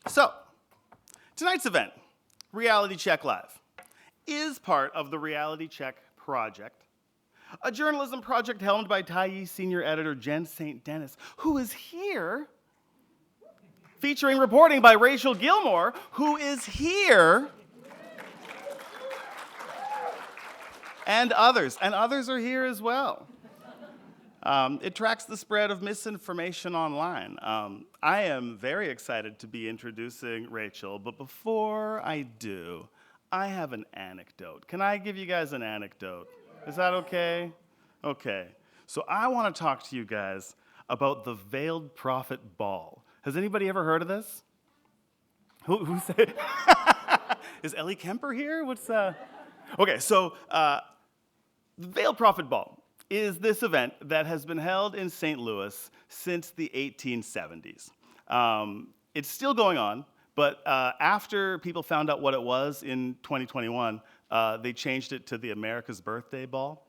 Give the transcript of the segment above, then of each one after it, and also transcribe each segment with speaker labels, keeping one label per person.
Speaker 1: So, tonight's event, Reality Check Live, is part of the Reality Check Project, a journalism project helmed by Tyee senior editor Jen St. Denis, who is here, featuring reporting by Rachel Gilmore, who is here, and others are here as well. It tracks the spread of misinformation online. I am very excited to be introducing Rachel, but before I do, I have an anecdote. Can I give you guys an anecdote? Is that okay? Okay. So I want to talk to you guys about the Veiled Prophet Ball. Has anybody ever heard of this? Who said? Is Ellie Kemper here? What's Okay, so the Veiled Prophet Ball is this event that has been held in St. Louis since the 1870s. It's still going on, but after people found out what it was in 2021, they changed it to the America's Birthday Ball.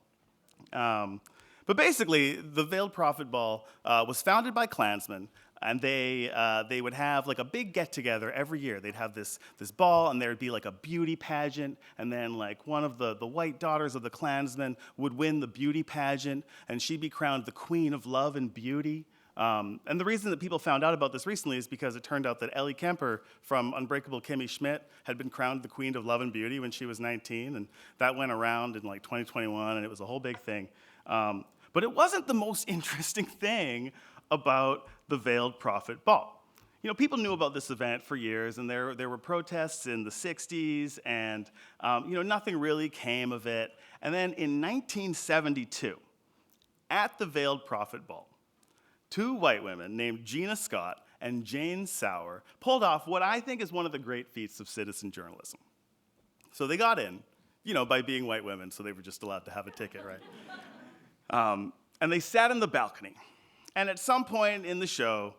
Speaker 1: But basically, the Veiled Prophet Ball was founded by Klansmen, and they would have like a big get-together every year. They'd have this ball, and there would be like a beauty pageant, and then like one of the white daughters of the Klansmen would win the beauty pageant, and she'd be crowned the Queen of Love and Beauty. And the reason that people found out about this recently is because it turned out that Ellie Kemper from Unbreakable Kimmy Schmidt had been crowned the Queen of Love and Beauty when she was 19, and that went around in like 2021, and it was a whole big thing. But it wasn't the most interesting thing about the Veiled Prophet Ball. You know, people knew about this event for years, and there were protests in the 60s, and nothing really came of it. And then in 1972, at the Veiled Prophet Ball, two white women named Gina Scott and Jane Sauer pulled off what I think is one of the great feats of citizen journalism. So they got in, by being white women, so they were just allowed to have a ticket, right? And they sat in the balcony. And at some point in the show,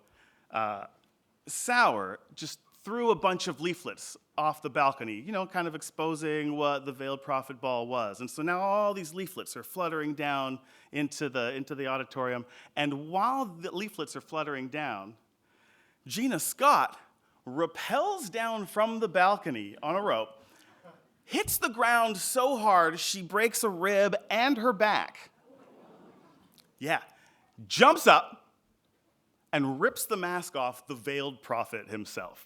Speaker 1: Sauer just threw a bunch of leaflets off the balcony, kind of exposing what the Veiled Prophet Ball was. And so now all these leaflets are fluttering down into the auditorium. And while the leaflets are fluttering down, Gina Scott rappels down from the balcony on a rope, hits the ground so hard she breaks a rib and her back. Yeah. Jumps up and rips the mask off the Veiled Prophet himself.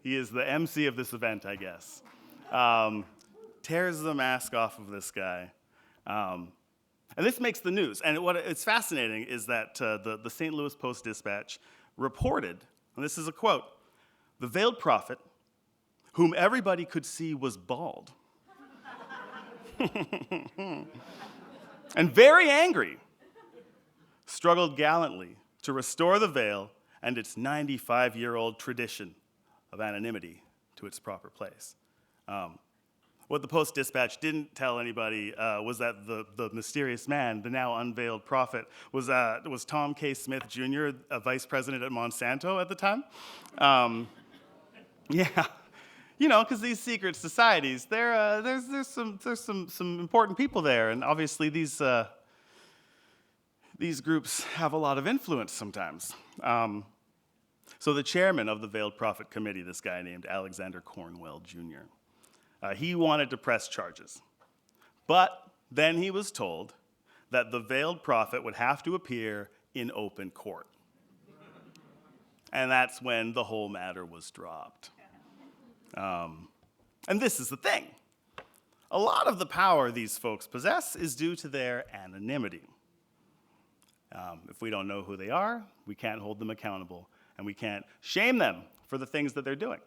Speaker 1: He is the MC of this event, I guess. Tears the mask off of this guy. And this makes the news. And it's fascinating is that the St. Louis Post-Dispatch reported, and this is a quote, "The Veiled Prophet, whom everybody could see was bald, and very angry, struggled gallantly to restore the veil and its 95-year-old tradition of anonymity to its proper place." What the Post-Dispatch didn't tell anybody was that the mysterious man, the now unveiled prophet, was Tom K. Smith Jr., a vice president at Monsanto at the time. Yeah, because these secret societies, there's some important people there, and obviously these groups have a lot of influence sometimes. So the chairman of the Veiled Prophet Committee, this guy named Alexander Cornwell Jr., he wanted to press charges. But then he was told that the Veiled Prophet would have to appear in open court. And that's when the whole matter was dropped. And this is the thing. A lot of the power these folks possess is due to their anonymity. If we don't know who they are, we can't hold them accountable, and we can't shame them for the things that they're doing.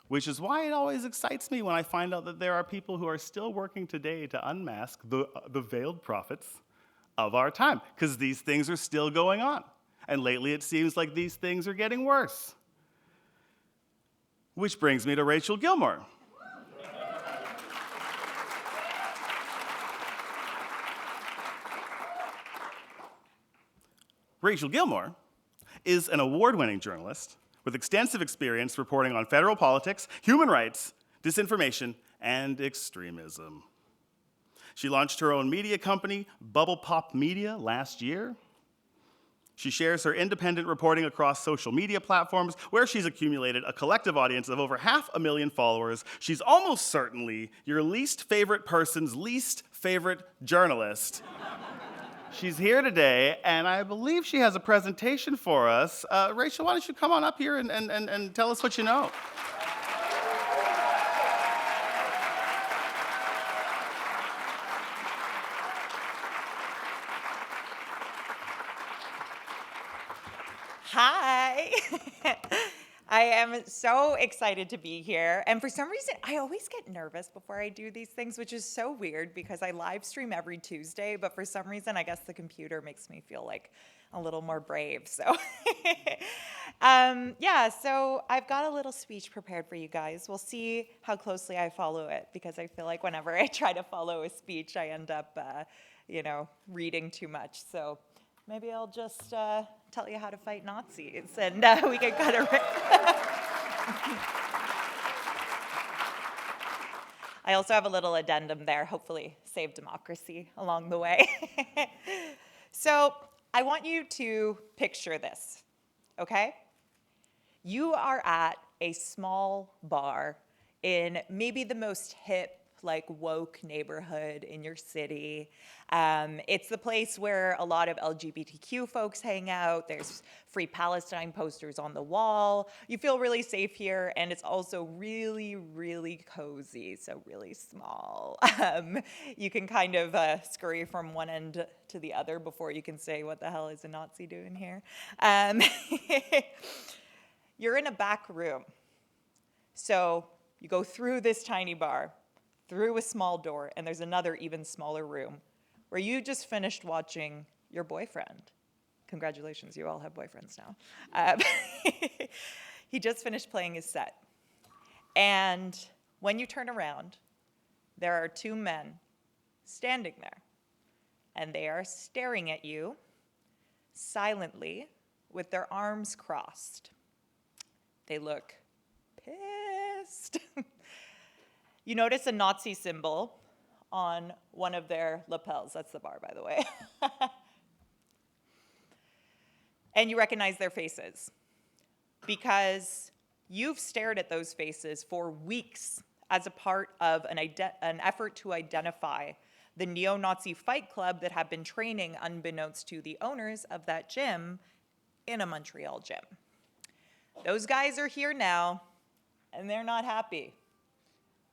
Speaker 1: Which is why it always excites me when I find out that there are people who are still working today to unmask the veiled prophets of our time, because these things are still going on. And lately it seems like these things are getting worse. Which brings me to Rachel Gilmore. Rachel Gilmore is an award-winning journalist with extensive experience reporting on federal politics, human rights, disinformation, and extremism. She launched her own media company, Bubble Pop Media, last year. She shares her independent reporting across social media platforms, where she's accumulated a collective audience of over 500,000 followers. She's almost certainly your least favorite person's least favorite journalist. She's here today, and I believe she has a presentation for us. Rachel, why don't you come on up here and tell us what you know?
Speaker 2: Hi. I am so excited to be here. And for some reason, I always get nervous before I do these things, which is so weird because I live stream every Tuesday, but for some reason, I guess the computer makes me feel like a little more brave. So, so I've got a little speech prepared for you guys. We'll see how closely I follow it because I feel like whenever I try to follow a speech, I end up, reading too much. So maybe I'll just tell you how to fight Nazis, and we can kind of. I also have a little addendum there, hopefully save democracy along the way. So I want you to picture this, okay? You are at a small bar in maybe the most hip, like woke neighborhood in your city. It's the place where a lot of LGBTQ folks hang out. There's free Palestine posters on the wall. You feel really safe here, and it's also really, really cozy, so really small. You can kind of scurry from one end to the other before you can say, what the hell is a Nazi doing here? You're in a back room. So you go through this tiny bar, through a small door, and there's another even smaller room where you just finished watching your boyfriend. Congratulations, you all have boyfriends now. He just finished playing his set. And when you turn around, there are two men standing there, and they are staring at you silently with their arms crossed. They look pissed. You notice a Nazi symbol on one of their lapels. That's the bar, by the way. And you recognize their faces because you've stared at those faces for weeks as a part of an effort to identify the neo-Nazi fight club that had been training, unbeknownst to the owners of that gym, in a Montreal gym. Those guys are here now, and they're not happy.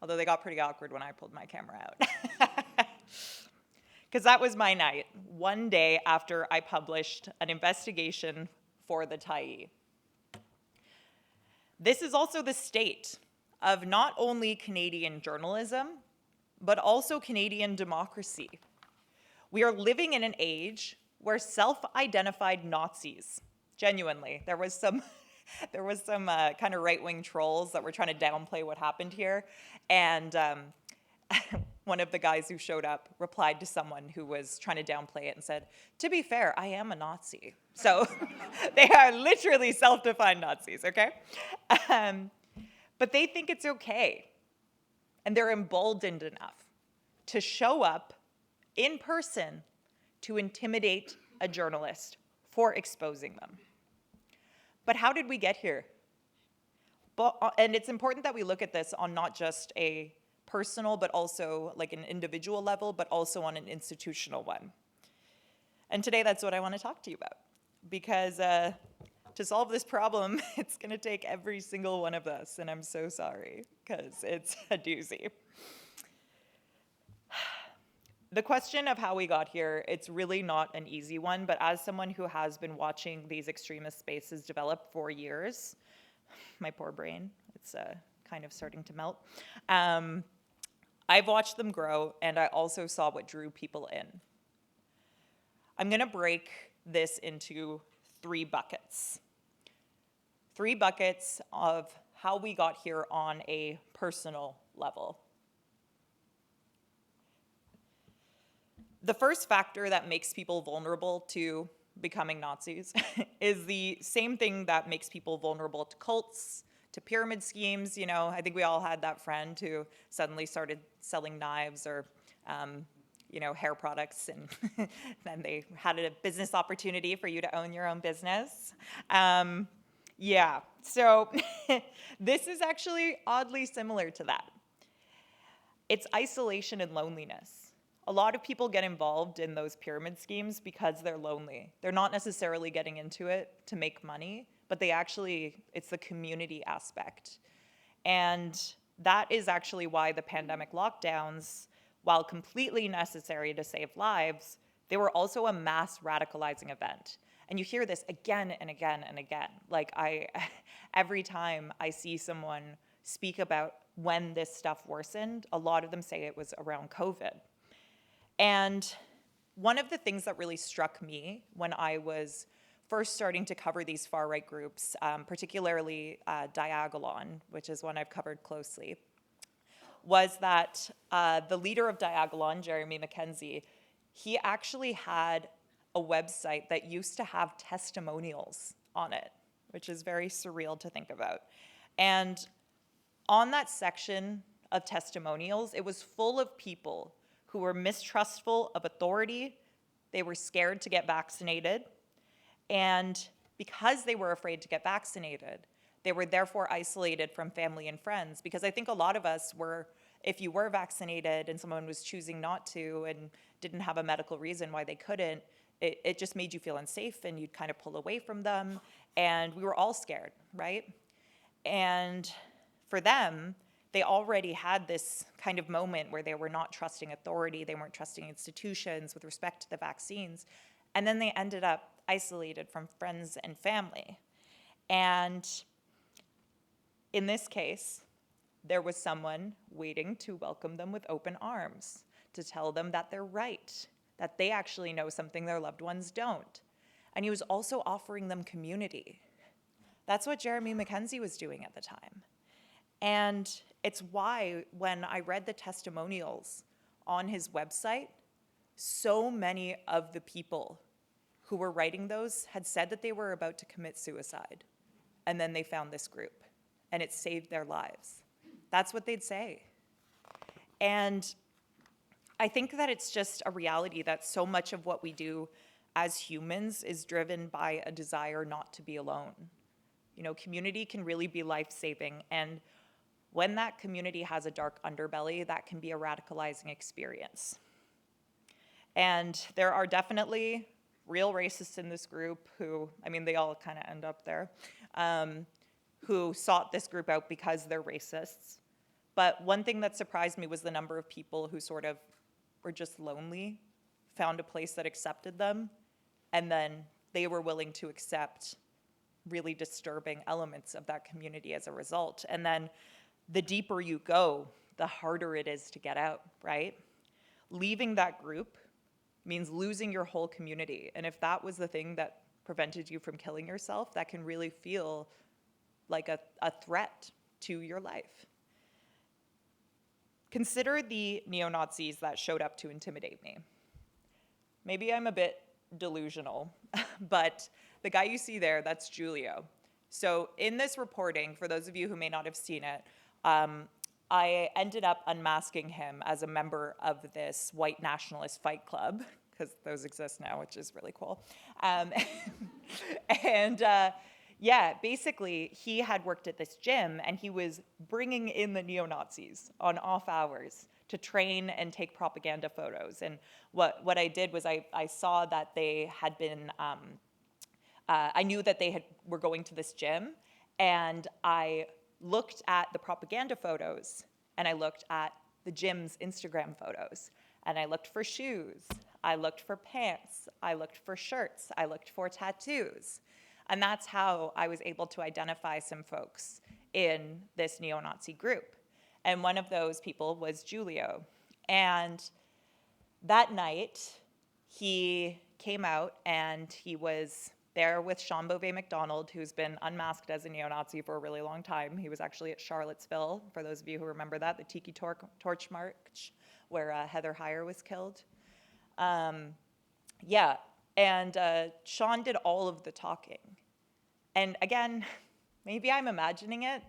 Speaker 2: Although they got pretty awkward when I pulled my camera out. Because that was my night, one day after I published an investigation for the Tyee. This is also the state of not only Canadian journalism, but also Canadian democracy. We are living in an age where self-identified Nazis, genuinely, there was some kind of right-wing trolls that were trying to downplay what happened here. And one of the guys who showed up replied to someone who was trying to downplay it and said, "To be fair, I am a Nazi." So they are literally self-defined Nazis, okay? But they think it's okay. And they're emboldened enough to show up in person to intimidate a journalist for exposing them. But how did we get here? And it's important that we look at this on not just a personal, but also like an individual level, but also on an institutional one. And today that's what I want to talk to you about. Because to solve this problem, it's going to take every single one of us, and I'm so sorry, because it's a doozy. The question of how we got here, it's really not an easy one, but as someone who has been watching these extremist spaces develop for years, my poor brain, it's kind of starting to melt. I've watched them grow, and I also saw what drew people in. I'm gonna break this into three buckets. Three buckets of how we got here on a personal level. The first factor that makes people vulnerable to becoming Nazis is the same thing that makes people vulnerable to cults, to pyramid schemes. You know, I think we all had that friend who suddenly started selling knives or hair products, and then they had a business opportunity for you to own your own business. Yeah, so this is actually oddly similar to that. It's isolation and loneliness. A lot of people get involved in those pyramid schemes because they're lonely. They're not necessarily getting into it to make money, but it's the community aspect. And that is actually why the pandemic lockdowns, while completely necessary to save lives, they were also a mass radicalizing event. And you hear this again and again and again. Every time I see someone speak about when this stuff worsened, a lot of them say it was around COVID. And one of the things that really struck me when I was first starting to cover these far-right groups, particularly Diagolon, which is one I've covered closely, was that the leader of Diagolon, Jeremy Mackenzie, he actually had a website that used to have testimonials on it, which is very surreal to think about. And on that section of testimonials, it was full of people who were mistrustful of authority. They were scared to get vaccinated. And because they were afraid to get vaccinated, they were therefore isolated from family and friends. Because I think a lot of us were, if you were vaccinated and someone was choosing not to and didn't have a medical reason why they couldn't, it just made you feel unsafe and you'd kind of pull away from them. And we were all scared, right? And for them, they already had this kind of moment where they were not trusting authority, they weren't trusting institutions with respect to the vaccines, and then they ended up isolated from friends and family. And in this case, there was someone waiting to welcome them with open arms, to tell them that they're right, that they actually know something their loved ones don't. And he was also offering them community. That's what Jeremy Mackenzie was doing at the time. And it's why when I read the testimonials on his website, so many of the people who were writing those had said that they were about to commit suicide. And then they found this group and it saved their lives. That's what they'd say. And I think that it's just a reality that so much of what we do as humans is driven by a desire not to be alone. Community can really be life-saving, and when that community has a dark underbelly, that can be a radicalizing experience. And there are definitely real racists in this group who, they all kind of end up there, who sought this group out because they're racists. But one thing that surprised me was the number of people who sort of were just lonely, found a place that accepted them, and then they were willing to accept really disturbing elements of that community as a result. And then the deeper you go, the harder it is to get out, right? Leaving that group means losing your whole community. And if that was the thing that prevented you from killing yourself, that can really feel like a threat to your life. Consider the neo-Nazis that showed up to intimidate me. Maybe I'm a bit delusional, but the guy you see there, that's Julio. So in this reporting, for those of you who may not have seen it, I ended up unmasking him as a member of this white nationalist fight club, because those exist now, which is really cool. Basically, he had worked at this gym, and he was bringing in the neo-Nazis on off hours to train and take propaganda photos. And what I did was I saw that they had been, I knew that they were going to this gym, and I looked at the propaganda photos, and I looked at the gym's Instagram photos, and I looked for shoes, I looked for pants, I looked for shirts, I looked for tattoos. And that's how I was able to identify some folks in this neo-Nazi group. And one of those people was Julio. And that night, he came out and he was there with Sean Beauvais-McDonald, who's been unmasked as a neo-Nazi for a really long time. He was actually at Charlottesville, for those of you who remember that, the Tiki Torch March, where Heather Heyer was killed. And Sean did all of the talking. And again, maybe I'm imagining it,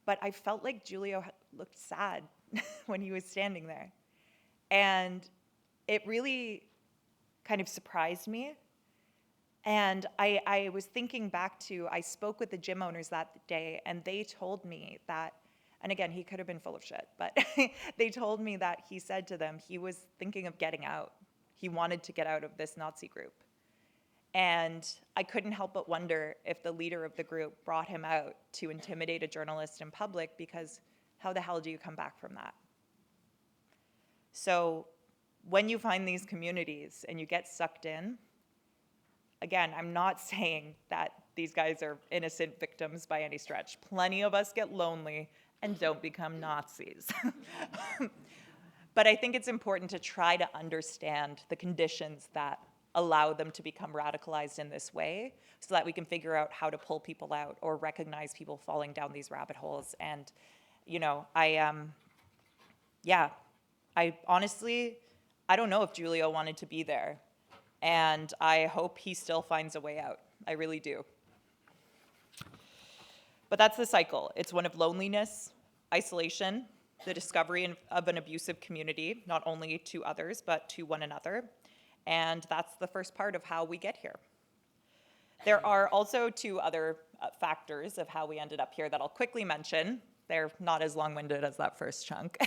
Speaker 2: but I felt like Julio looked sad when he was standing there. And it really kind of surprised me. And I was thinking back to, I spoke with the gym owners that day, and they told me that, and again, he could have been full of shit, but they told me that he said to them he was thinking of getting out. He wanted to get out of this Nazi group. And I couldn't help but wonder if the leader of the group brought him out to intimidate a journalist in public, because how the hell do you come back from that? So when you find these communities and you get sucked in, again, I'm not saying that these guys are innocent victims by any stretch. Plenty of us get lonely and don't become Nazis. But I think it's important to try to understand the conditions that allow them to become radicalized in this way, so that we can figure out how to pull people out or recognize people falling down these rabbit holes. And, you know, I honestly, I don't know if Julio wanted to be there. And I hope he still finds a way out. I really do. But that's the cycle. It's one of loneliness, isolation, the discovery of an abusive community, not only to others, but to one another. And that's the first part of how we get here. There are also two other factors of how we ended up here that I'll quickly mention. They're not as long-winded as that first chunk.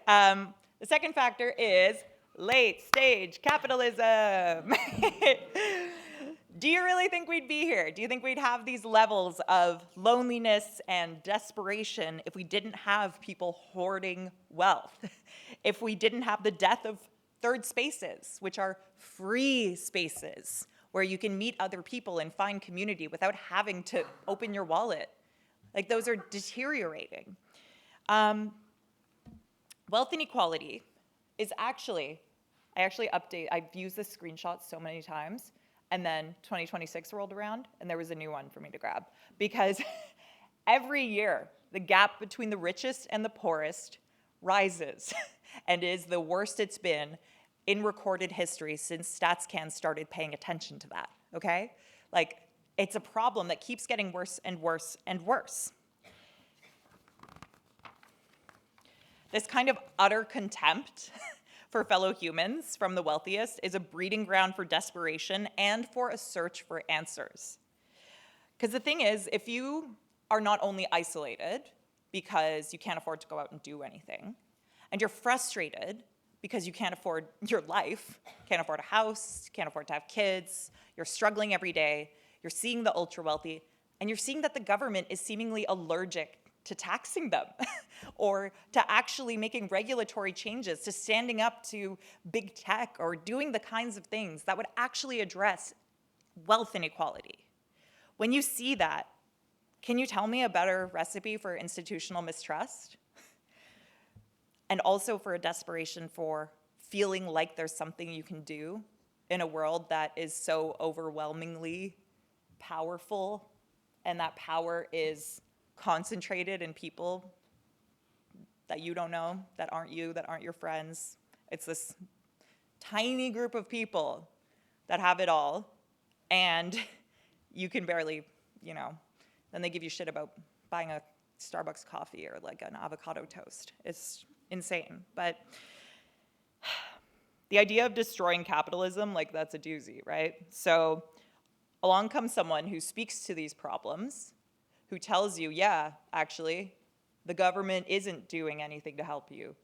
Speaker 2: The second factor is late-stage capitalism. Do you really think we'd be here? Do you think we'd have these levels of loneliness and desperation if we didn't have people hoarding wealth? If we didn't have the death of third spaces, which are free spaces where you can meet other people and find community without having to open your wallet? Like, those are deteriorating. Wealth inequality is actually, I've used this screenshot so many times, and then 2026 rolled around, and there was a new one for me to grab. Because every year, the gap between the richest and the poorest rises and is the worst it's been in recorded history since StatsCan started paying attention to that, okay? Like, it's a problem that keeps getting worse and worse and worse. This kind of utter contempt for fellow humans from the wealthiest is a breeding ground for desperation and for a search for answers. Because the thing is, if you are not only isolated because you can't afford to go out and do anything, and you're frustrated because you can't afford your life, can't afford a house, can't afford to have kids, you're struggling every day, you're seeing the ultra wealthy, and you're seeing that the government is seemingly allergic to taxing them or to actually making regulatory changes, to standing up to big tech or doing the kinds of things that would actually address wealth inequality. When you see that, can you tell me a better recipe for institutional mistrust? And also for a desperation for feeling like there's something you can do in a world that is so overwhelmingly powerful, and that power is concentrated in people that you don't know, that aren't you, that aren't your friends. It's this tiny group of people that have it all, and you can barely, then they give you shit about buying a Starbucks coffee or like an avocado toast. It's insane. But the idea of destroying capitalism, like, that's a doozy, right? So along comes someone who speaks to these problems, who tells you, yeah, actually, the government isn't doing anything to help you.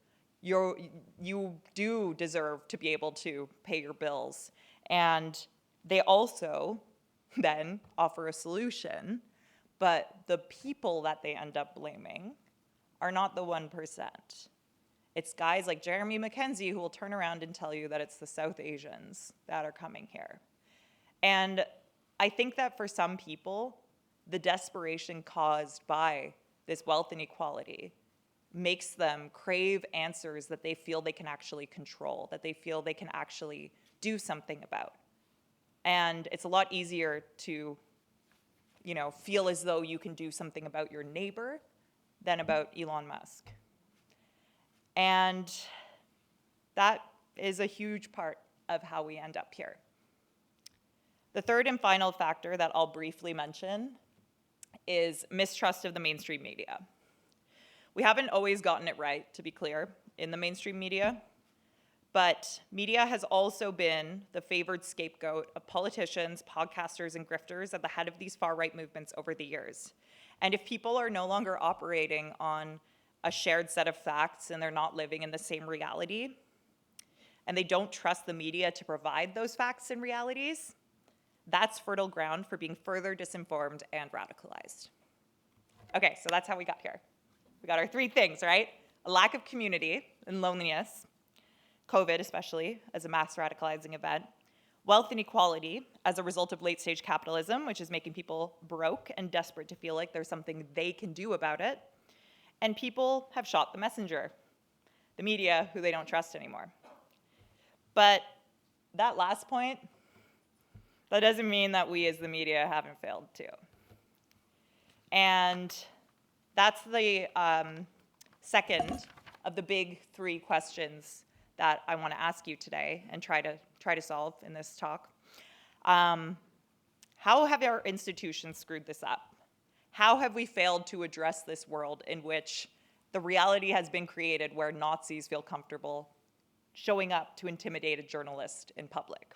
Speaker 2: You do deserve to be able to pay your bills. And they also then offer a solution, but the people that they end up blaming are not the 1%. It's guys like Jeremy McKenzie who will turn around and tell you that it's the South Asians that are coming here. And I think that for some people, the desperation caused by this wealth inequality makes them crave answers that they feel they can actually control, that they feel they can actually do something about. And it's a lot easier to, feel as though you can do something about your neighbor than about Elon Musk. And that is a huge part of how we end up here. The third and final factor that I'll briefly mention is mistrust of the mainstream media. We haven't always gotten it right, to be clear, in the mainstream media. But media has also been the favored scapegoat of politicians, podcasters, and grifters at the head of these far-right movements over the years. And if people are no longer operating on a shared set of facts and they're not living in the same reality, and they don't trust the media to provide those facts and realities, that's fertile ground for being further disinformed and radicalized. Okay, so that's how we got here. We got our three things, right? A lack of community and loneliness, COVID especially as a mass radicalizing event, wealth inequality as a result of late-stage capitalism, which is making people broke and desperate to feel like there's something they can do about it, and people have shot the messenger, the media, who they don't trust anymore. But that last point, that doesn't mean that we as the media haven't failed too. And that's the second of the big three questions that I want to ask you today and try to solve in this talk. How have our institutions screwed this up? How have we failed to address this world in which the reality has been created where Nazis feel comfortable showing up to intimidate a journalist in public?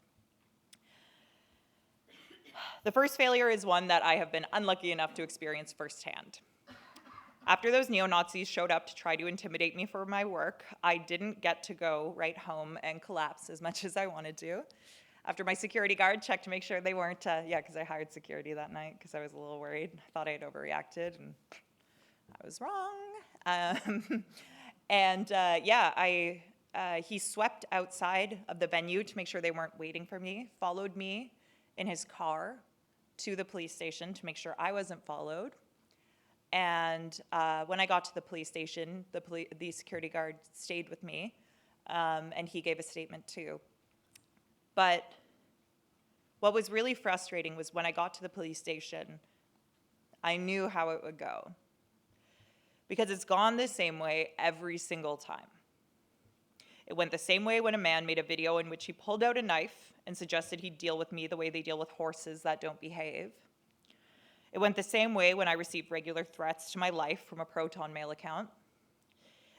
Speaker 2: The first failure is one that I have been unlucky enough to experience firsthand. After those neo-Nazis showed up to try to intimidate me for my work, I didn't get to go right home and collapse as much as I wanted to. After my security guard checked to make sure they weren't, because I hired security that night because I was a little worried. I thought I had overreacted, and I was wrong. He swept outside of the venue to make sure they weren't waiting for me, followed me in his car to the police station to make sure I wasn't followed. And when I got to the police station, the security guard stayed with me, and he gave a statement too. But what was really frustrating was when I got to the police station, I knew how it would go. Because it's gone the same way every single time. It went the same way when a man made a video in which he pulled out a knife and suggested he'd deal with me the way they deal with horses that don't behave. It went the same way when I received regular threats to my life from a Proton Mail account.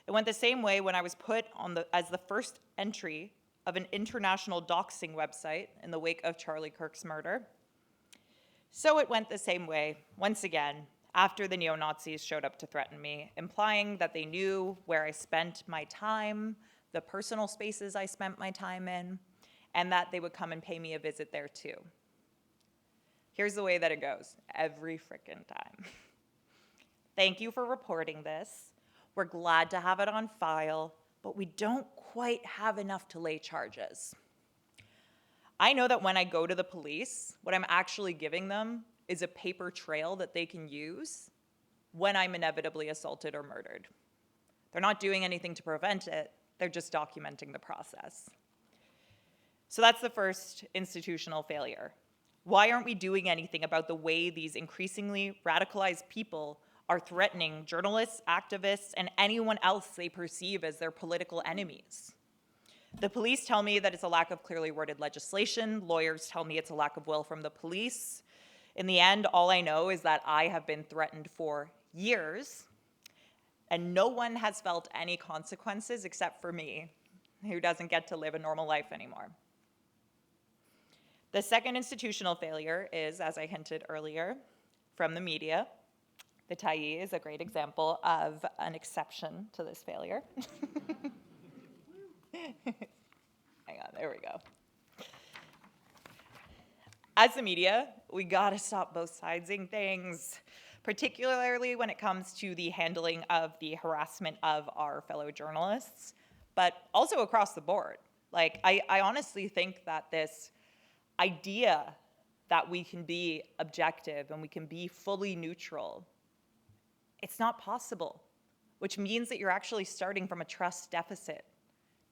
Speaker 2: It went the same way when I was put on as the first entry of an international doxing website in the wake of Charlie Kirk's murder. So it went the same way, once again, after the neo-Nazis showed up to threaten me, implying that they knew where I spent my time, the personal spaces I spent my time in, and that they would come and pay me a visit there too. Here's the way that it goes, every frickin' time. Thank you for reporting this. We're glad to have it on file, but we don't quite have enough to lay charges. I know that when I go to the police, what I'm actually giving them is a paper trail that they can use when I'm inevitably assaulted or murdered. They're not doing anything to prevent it, they're just documenting the process. So that's the first institutional failure. Why aren't we doing anything about the way these increasingly radicalized people are threatening journalists, activists, and anyone else they perceive as their political enemies? The police tell me that it's a lack of clearly worded legislation. Lawyers tell me it's a lack of will from the police. In the end, all I know is that I have been threatened for years, and no one has felt any consequences except for me, who doesn't get to live a normal life anymore. The second institutional failure is, as I hinted earlier, from the media. The Tyee is a great example of an exception to this failure. Hang on, there we go. As the media, we gotta stop both sidesing things, particularly when it comes to the handling of the harassment of our fellow journalists, but also across the board. Like, I honestly think that this idea that we can be objective and we can be fully neutral, it's not possible, which means that you're actually starting from a trust deficit.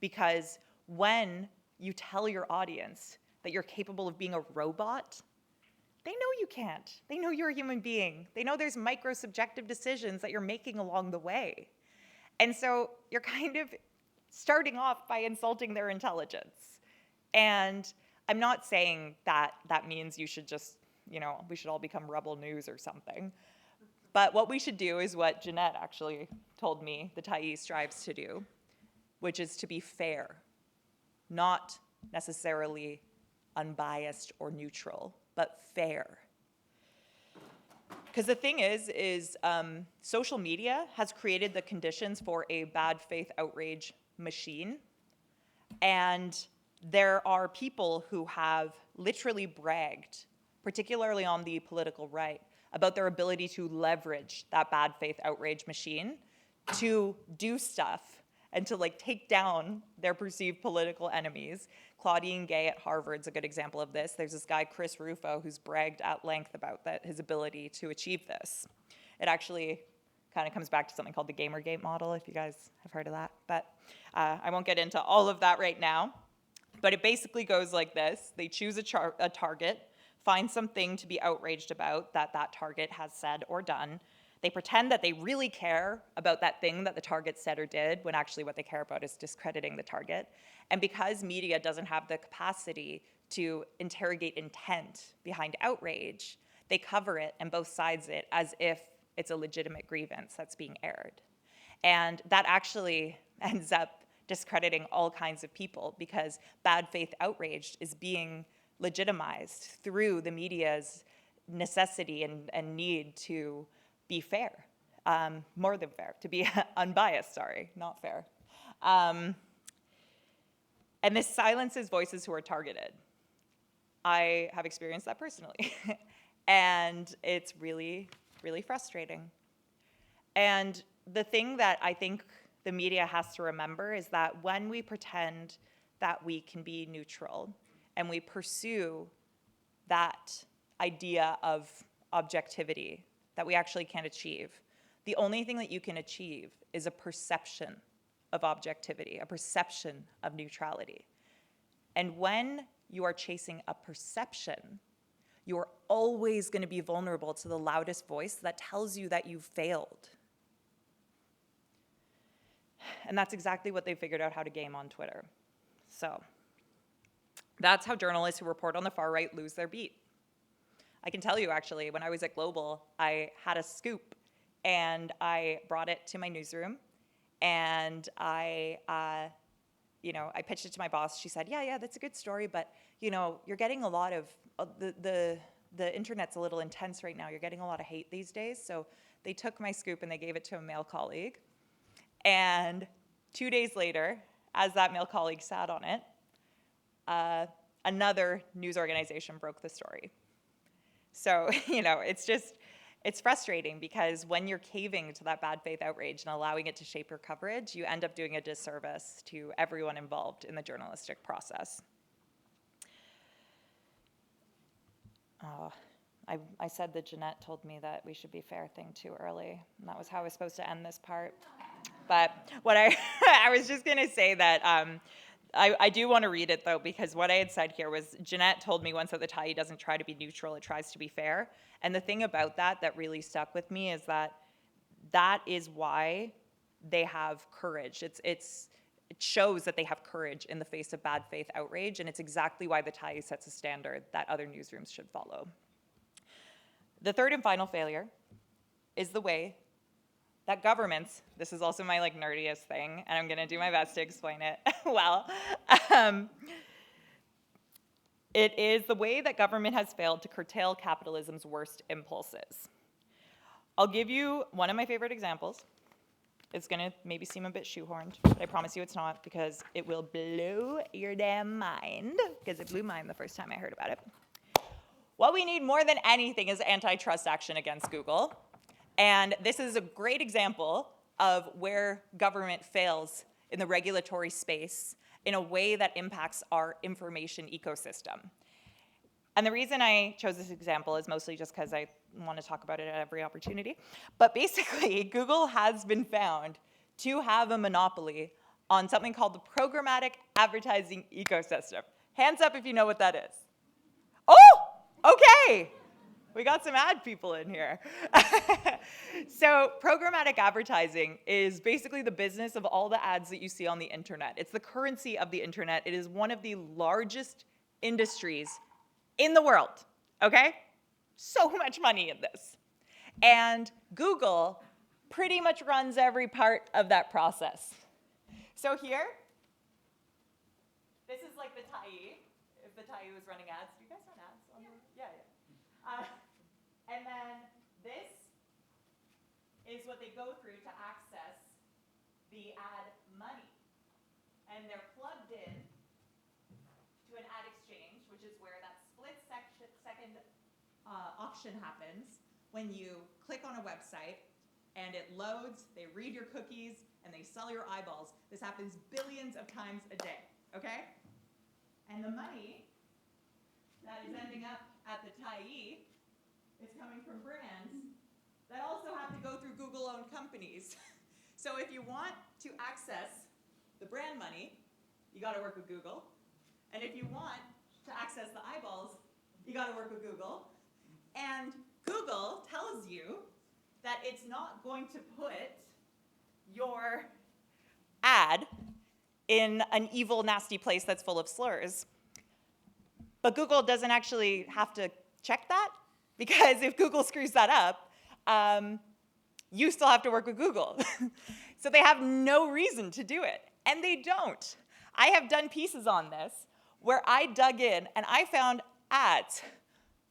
Speaker 2: Because when you tell your audience that you're capable of being a robot, they know you can't. They know you're a human being. They know there's micro-subjective decisions that you're making along the way. And so you're kind of starting off by insulting their intelligence. And I'm not saying that that means you should just, we should all become Rebel News or something. But what we should do is what Jeanette actually told me the Tyee strives to do, which is to be fair. not necessarily unbiased or neutral, but fair. Because the thing is social media has created the conditions for a bad faith outrage machine. And there are people who have literally bragged, particularly on the political right, about their ability to leverage that bad faith outrage machine to do stuff and to like take down their perceived political enemies. Claudine Gay at Harvard's a good example of this. There's this guy, Chris Rufo, who's bragged at length about his ability to achieve this. It actually kind of comes back to something called the Gamergate model, if you guys have heard of that. But I won't get into all of that right now. But it basically goes like this. They choose a target, find something to be outraged about that target has said or done. They pretend that they really care about that thing that the target said or did, when actually what they care about is discrediting the target. And because media doesn't have the capacity to interrogate intent behind outrage, they cover it and both sides it as if it's a legitimate grievance that's being aired. And that actually ends up discrediting all kinds of people, because bad faith outrage is being legitimized through the media's necessity and need to be fair, more than fair, to be unbiased, sorry, not fair. And this silences voices who are targeted. I have experienced that personally. And it's really, really frustrating. And the thing that I think the media has to remember is that when we pretend that we can be neutral and we pursue that idea of objectivity that we actually can't achieve, the only thing that you can achieve is a perception of objectivity, a perception of neutrality. And when you are chasing a perception, you are always going to be vulnerable to the loudest voice that tells you that you've failed. And that's exactly what they figured out how to game on Twitter. So that's how journalists who report on the far right lose their beat. I can tell you, actually, when I was at Global, I had a scoop, and I brought it to my newsroom, and I pitched it to my boss. She said, yeah, that's a good story, but, you're getting a lot of, the internet's a little intense right now. You're getting a lot of hate these days. So they took my scoop and they gave it to a male colleague. And 2 days later, as that male colleague sat on it, another news organization broke the story. So, it's frustrating, because when you're caving to that bad faith outrage and allowing it to shape your coverage, you end up doing a disservice to everyone involved in the journalistic process. I said that Jeanette told me that we should be fair thing too early, and that was how I was supposed to end this part. But what I was just going to say that I do want to read it, though, because what I had said here was Jeanette told me once that the Tyee doesn't try to be neutral, it tries to be fair. And the thing about that really stuck with me is that is why they have courage. It shows that they have courage in the face of bad faith outrage, and it's exactly why the Tyee sets a standard that other newsrooms should follow. The third and final failure is the way that governments, this is also my nerdiest thing, and I'm going to do my best to explain it well. It is the way that government has failed to curtail capitalism's worst impulses. I'll give you one of my favorite examples. It's going to maybe seem a bit shoehorned, but I promise you it's not, because it will blow your damn mind, because it blew mine the first time I heard about it. What we need more than anything is antitrust action against Google. And this is a great example of where government fails in the regulatory space in a way that impacts our information ecosystem. And the reason I chose this example is mostly just because I want to talk about it at every opportunity. But basically, Google has been found to have a monopoly on something called the programmatic advertising ecosystem. Hands up if you know what that is. Oh, okay. We got some ad people in here. So programmatic advertising is basically the business of all the ads that you see on the internet. It's the currency of the internet. It is one of the largest industries in the world, okay? So much money in this. And Google pretty much runs every part of that process. So here This is like the Tyee, if the Tyee was running ads. Do you guys run ads? Yeah. And then this is what they go through to access the ad money. And they're plugged in to an ad exchange, which is where that split-second auction happens when you click on a website and it loads, they read your cookies, and they sell your eyeballs. This happens billions of times a day, okay? And the money that is ending up at the Tyee is coming from brands that also have to go through Google-owned companies. So if you want to access the brand money, you got to work with Google. And if you want to access the eyeballs, you got to work with Google. And Google tells you that it's not going to put your ad in an evil, nasty place that's full of slurs. But Google doesn't actually have to check that, because if Google screws that up, you still have to work with Google. So they have no reason to do it, and they don't. I have done pieces on this where I dug in and I found ads,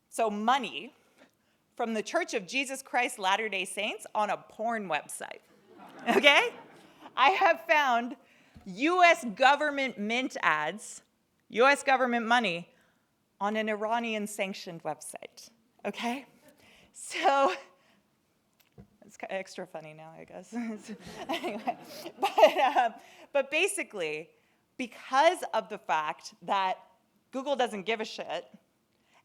Speaker 2: so money, from the Church of Jesus Christ Latter-day Saints on a porn website, okay? I have found US government mint ads, US government money, on an Iranian-sanctioned website, okay? So, it's kind of extra funny now, I guess. Anyway, but basically, because of the fact that Google doesn't give a shit,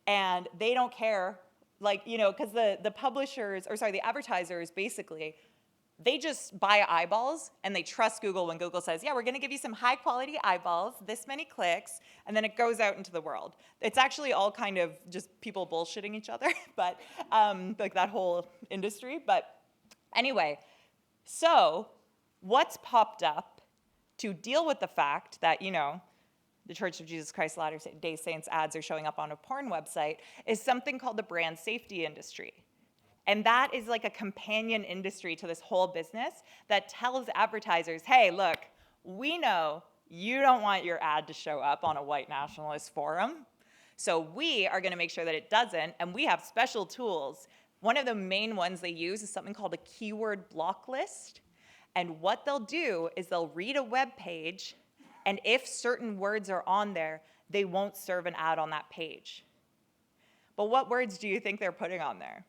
Speaker 2: and they don't care, like, you know, because the publishers, or sorry, the advertisers, basically, they just buy eyeballs, and they trust Google when Google says, yeah, we're going to give you some high-quality eyeballs, this many clicks, and then it goes out into the world. It's actually all kind of just people bullshitting each other, but like that whole industry. But anyway, so what's popped up to deal with the fact that, you know, the Church of Jesus Christ Latter-day Saints ads are showing up on a porn website is something called the brand safety industry. And that is like a companion industry to this whole business that tells advertisers, hey, look, we know you don't want your ad to show up on a white nationalist forum, so we are going to make sure that it doesn't, and we have special tools. One of the main ones they use is something called a keyword block list. And what they'll do is they'll read a web page, and if certain words are on there, they won't serve an ad on that page. But what words do you think they're putting on there?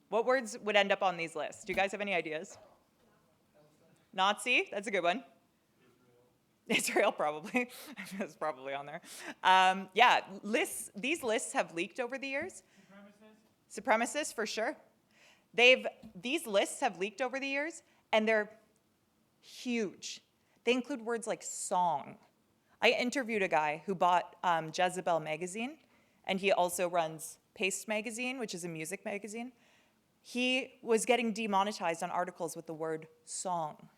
Speaker 2: What words would end up on these lists? Do you guys have any ideas? Nazi, that's a good one. Israel, probably. That's probably on there. Yeah, these lists have leaked over the years. Supremacists, for sure. These lists have leaked over the years, and they're huge. They include words like song. I interviewed a guy who bought Jezebel magazine, and he also runs Paste magazine, which is a music magazine. He was getting demonetized on articles with the word song.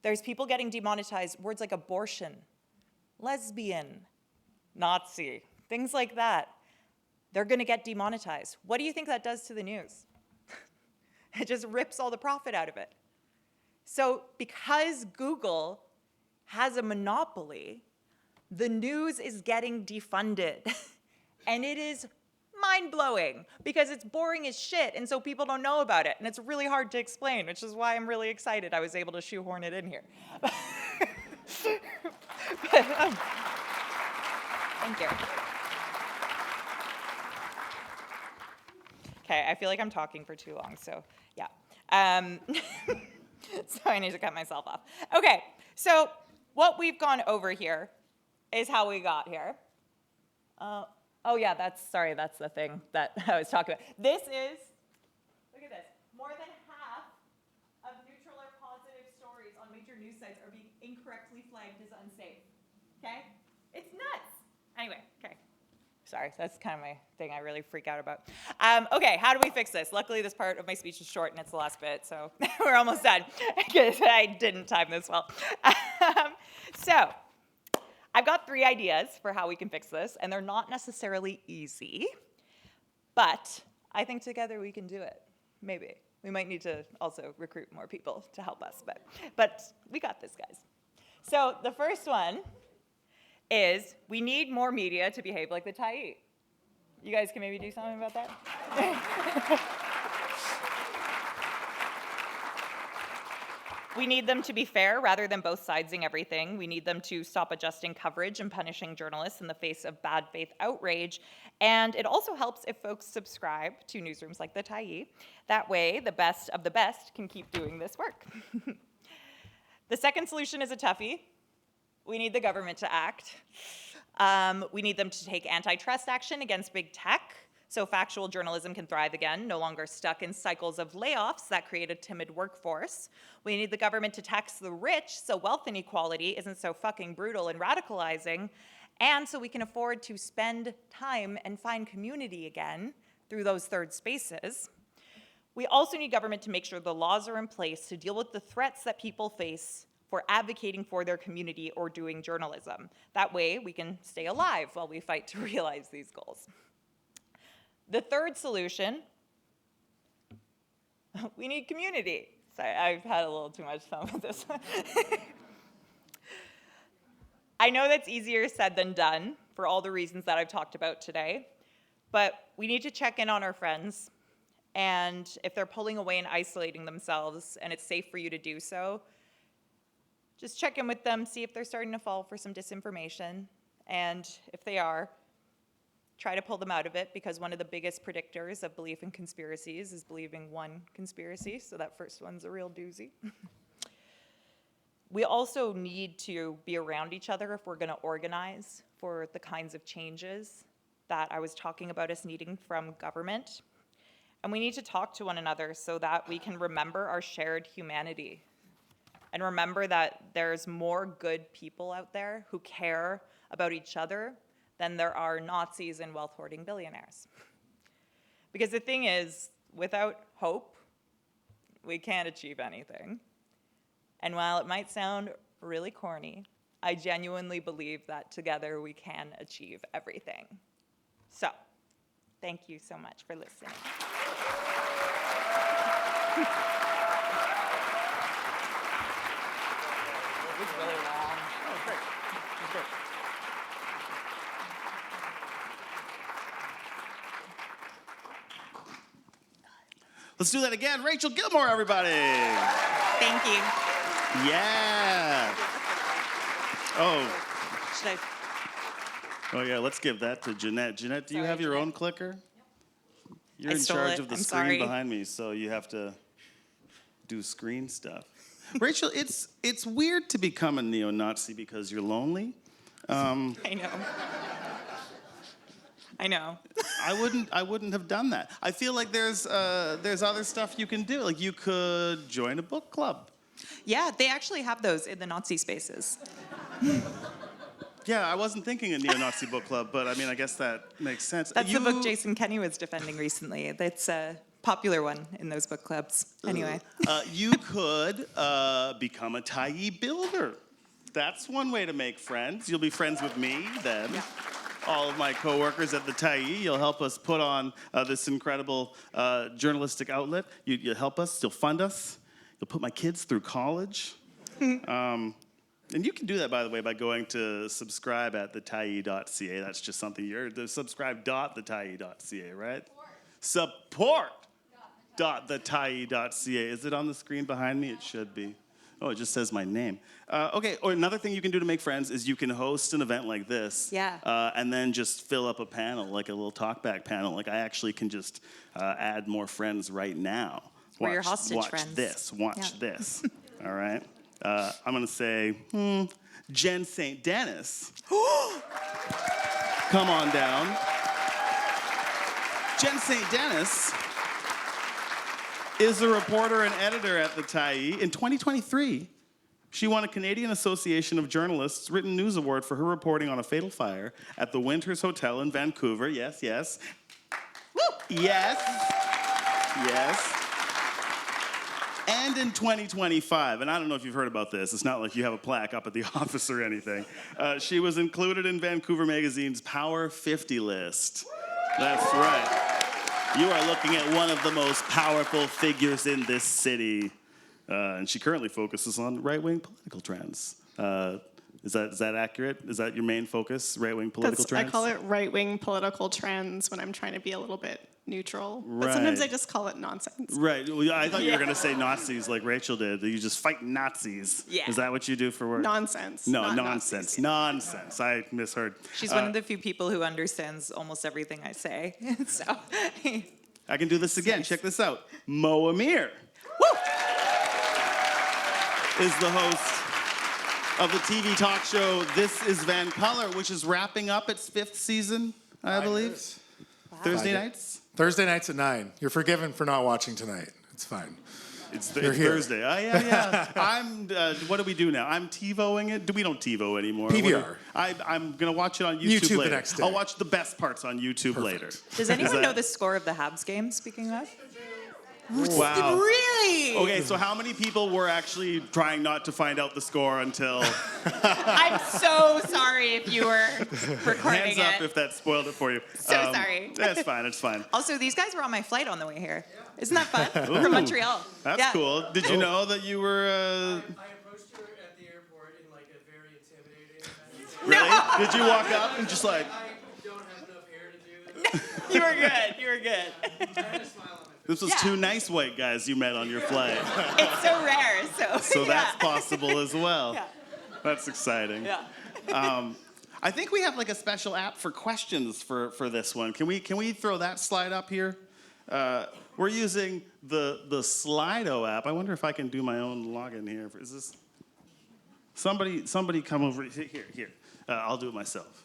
Speaker 2: There's people getting demonetized, words like abortion, lesbian, Nazi, things like that. They're going to get demonetized. What do you think that does to the news? It just rips all the profit out of it. So because Google has a monopoly, the news is getting defunded. And it is mind-blowing because it's boring as shit, and so people don't know about it, and it's really hard to explain, which is why I'm really excited I was able to shoehorn it in here. Thank you. Okay, I feel like I'm talking for too long, so yeah. So I need to cut myself off. Okay, so what we've gone over here is how we got here. Oh yeah, that's the thing that I was talking about. This is, look at this, more than half of neutral or positive stories on major news sites are being incorrectly flagged as unsafe, okay? It's nuts. Anyway, okay. Sorry, that's kind of my thing I really freak out about. Okay, how do we fix this? Luckily, this part of my speech is short and it's the last bit, so we're almost done because I didn't time this well. So, I've got 3 ideas for how we can fix this, and they're not necessarily easy, but I think together we can do it. Maybe. We might need to also recruit more people to help us, but we got this, guys. So the first one is we need more media to behave like the Tyee. You guys can maybe do something about that? We need them to be fair rather than both sidesing everything. We need them to stop adjusting coverage and punishing journalists in the face of bad faith outrage. And it also helps if folks subscribe to newsrooms like the Tyee. That way, the best of the best can keep doing this work. The second solution is a toughie. We need the government to act. We need them to take antitrust action against big tech so factual journalism can thrive again, no longer stuck in cycles of layoffs that create a timid workforce. We need the government to tax the rich so wealth inequality isn't so fucking brutal and radicalizing, and so we can afford to spend time and find community again through those third spaces. We also need government to make sure the laws are in place to deal with the threats that people face for advocating for their community or doing journalism. That way, we can stay alive while we fight to realize these goals. The third solution, we need community. Sorry, I've had a little too much fun with this one. I know that's easier said than done for all the reasons that I've talked about today, but we need to check in on our friends, and if they're pulling away and isolating themselves and it's safe for you to do so, just check in with them, see if they're starting to fall for some disinformation, and if they are, try to pull them out of it, because one of the biggest predictors of belief in conspiracies is believing one conspiracy, so that first one's a real doozy. We also need to be around each other if we're gonna organize for the kinds of changes that I was talking about us needing from government. And we need to talk to one another so that we can remember our shared humanity and remember that there's more good people out there who care about each other than there are Nazis and wealth-hoarding billionaires. Because the thing is, without hope, we can't achieve anything. And while it might sound really corny, I genuinely believe that together we can achieve everything. So, thank you so much for listening. It was really long.
Speaker 1: Oh, great. That was great. Let's do that again. Rachel Gilmore, everybody.
Speaker 2: Thank you.
Speaker 1: Yeah. Oh.
Speaker 2: Should I?
Speaker 1: Oh, yeah, let's give that to Jeanette. Jeanette, do you
Speaker 2: Sorry,
Speaker 1: have your
Speaker 2: Jeanette.
Speaker 1: own clicker? You're
Speaker 2: I
Speaker 1: in
Speaker 2: stole
Speaker 1: charge
Speaker 2: it.
Speaker 1: of the
Speaker 2: I'm
Speaker 1: screen
Speaker 2: sorry.
Speaker 1: behind me, so you have to do screen stuff. Rachel, it's weird to become a neo-Nazi because you're lonely.
Speaker 2: I know. I know.
Speaker 1: I wouldn't have done that. I feel like there's other stuff you can do. Like you could join a book club.
Speaker 2: Yeah, they actually have those in the Nazi spaces.
Speaker 1: Yeah, I wasn't thinking a neo-Nazi book club, but I mean, I guess that makes sense.
Speaker 2: That's the book Jason Kenney was defending recently. That's a popular one in those book clubs. Anyway.
Speaker 1: You could become a Tyee builder. That's one way to make friends. You'll be friends with me then. Yeah. All of my coworkers at the Tyee. You'll help us put on this incredible journalistic outlet. You'll help us. You'll fund us. You'll put my kids through college. And you can do that, by the way, by going to subscribe at thetyee.ca. That's just something you're the subscribe.thetyee.ca, right? Support.thetyee.ca. Is it on the screen behind me? It should be. Oh, it just says my name. Okay, or another thing you can do to make friends is you can host an event like this.
Speaker 2: Yeah.
Speaker 1: And then just fill up a panel, like a little talkback panel. Like I actually can just add more friends right now.
Speaker 2: We're your hostage friends.
Speaker 1: Watch this. All right? I'm going to say, Jen St. Denis. Come on down. Jen St. Denis is a reporter and editor at the Tyee. In 2023, she won a Canadian Association of Journalists Written News Award for her reporting on a fatal fire at the Winters Hotel in Vancouver. Yes, yes. Woo! Yes. Yes. And in 2025, and I don't know if you've heard about this, it's not like you have a plaque up at the office or anything, she was included in Vancouver Magazine's Power 50 list. That's right. You are looking at one of the most powerful figures in this city, and she currently focuses on right-wing political trends. Is that accurate? Is that your main focus, right-wing political trends?
Speaker 3: I call it right-wing political trends when I'm trying to be a little bit neutral. But sometimes I just call it nonsense.
Speaker 1: Right. Well, I thought you were going to say Nazis like Rachel did. You just fight Nazis.
Speaker 2: Yeah.
Speaker 1: Is that what you do for work?
Speaker 3: Nonsense.
Speaker 1: No,
Speaker 3: not
Speaker 1: nonsense.
Speaker 3: Nazis.
Speaker 1: Nonsense. I misheard.
Speaker 2: She's one of the few people who understands almost everything I say. So
Speaker 1: I can do this again. Check this out. Amir is the host of the TV talk show This is Vancolour, which is wrapping up its 5th season, I believe. Wow. Thursday nights?
Speaker 4: Thursday nights at 9. You're forgiven for not watching tonight. It's fine.
Speaker 1: It's Thursday. Oh, yeah. I'm. What do we do now? I'm TiVoing it. We don't TiVo anymore.
Speaker 4: PVR.
Speaker 1: I'm gonna watch it on YouTube later.
Speaker 4: The next day.
Speaker 1: I'll watch the best parts on YouTube later.
Speaker 2: Does anyone know the score of the Habs game, speaking of?
Speaker 1: Wow.
Speaker 2: Really?
Speaker 1: Okay, so how many people were actually trying not to find out the score until...
Speaker 2: I'm so sorry if you were recording
Speaker 1: Hands up if that spoiled it for you.
Speaker 2: So sorry.
Speaker 1: It's fine, it's fine.
Speaker 2: Also, these guys were on my flight on the way here. Isn't that fun? From Montreal.
Speaker 1: That's cool. Did you know that you were...
Speaker 5: I approached her at the airport in like a very intimidating
Speaker 1: Really?
Speaker 2: No.
Speaker 1: Did you walk up and just like...
Speaker 5: I don't have enough hair to do this.
Speaker 2: You were good. You were good.
Speaker 5: I had a smile on my face.
Speaker 1: This was 2 nice white guys you met on your flight.
Speaker 2: It's so rare.
Speaker 1: So that's possible as well.
Speaker 2: Yeah.
Speaker 1: That's exciting.
Speaker 2: Yeah.
Speaker 1: I think we have like a special app for questions for this one. Can we throw that slide up here? We're using the Slido app. I wonder if I can do my own login here. Is this somebody come over here? I'll do it myself.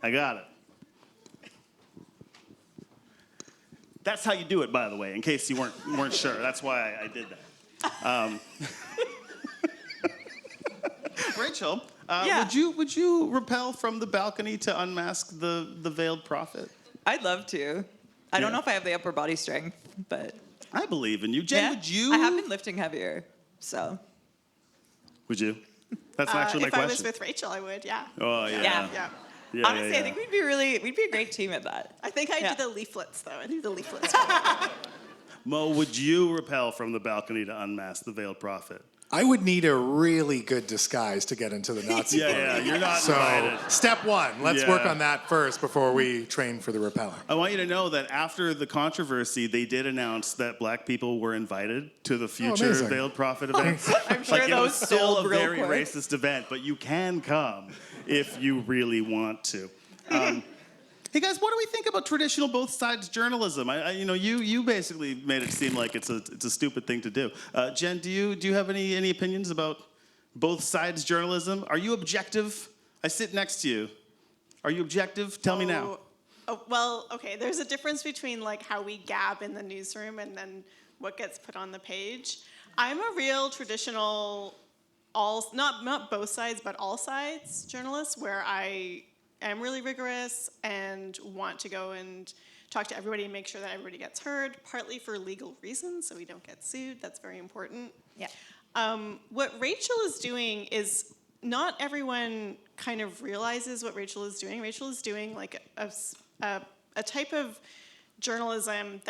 Speaker 1: I got it. That's how you do it, by the way, in case you weren't sure. That's why I did that. Rachel, would you rappel from the balcony to unmask the veiled prophet?
Speaker 2: I'd love to. I don't know if I have the upper body strength, but...
Speaker 1: I believe in you. Jen, would you?
Speaker 2: I have been lifting heavier, so...
Speaker 1: Would you? That's actually my
Speaker 3: if
Speaker 1: question.
Speaker 3: I was with Rachel, I would, yeah.
Speaker 1: Oh, yeah.
Speaker 3: Yeah.
Speaker 2: Honestly, I think we'd be a great team at that.
Speaker 3: I think I do the leaflets, though. I do the leaflets.
Speaker 1: Mo, would you rappel from the balcony to unmask the veiled prophet?
Speaker 4: I would need a really good disguise to get into the Nazi party.
Speaker 1: Yeah, you're not invited.
Speaker 4: So, step 1, let's work on that first before we train for the rappelling.
Speaker 1: I want you to know that after the controversy, they did announce that black people were invited to the future veiled prophet event.
Speaker 2: I'm sure
Speaker 1: It
Speaker 2: those
Speaker 1: was still
Speaker 2: sold
Speaker 1: a
Speaker 2: real
Speaker 1: very
Speaker 2: quick.
Speaker 1: racist event, but you can come if you really want to. Hey guys, what do we think about traditional both sides journalism? You basically made it seem like it's a stupid thing to do. Jen, do you have any opinions about both sides journalism? Are you objective? I sit next to you. Are you objective? Tell me now.
Speaker 3: Oh, well, okay. There's a difference between like how we gab in the newsroom and then what gets put on the page. I'm a real traditional not both sides, but all sides journalist, where I am really rigorous and want to go and talk to everybody and make sure that everybody gets heard, partly for legal reasons, so we don't get sued. That's very important.
Speaker 2: Yeah.
Speaker 3: What Rachel is doing is, not everyone kind of realizes what Rachel is doing. Rachel is doing like a type of journalism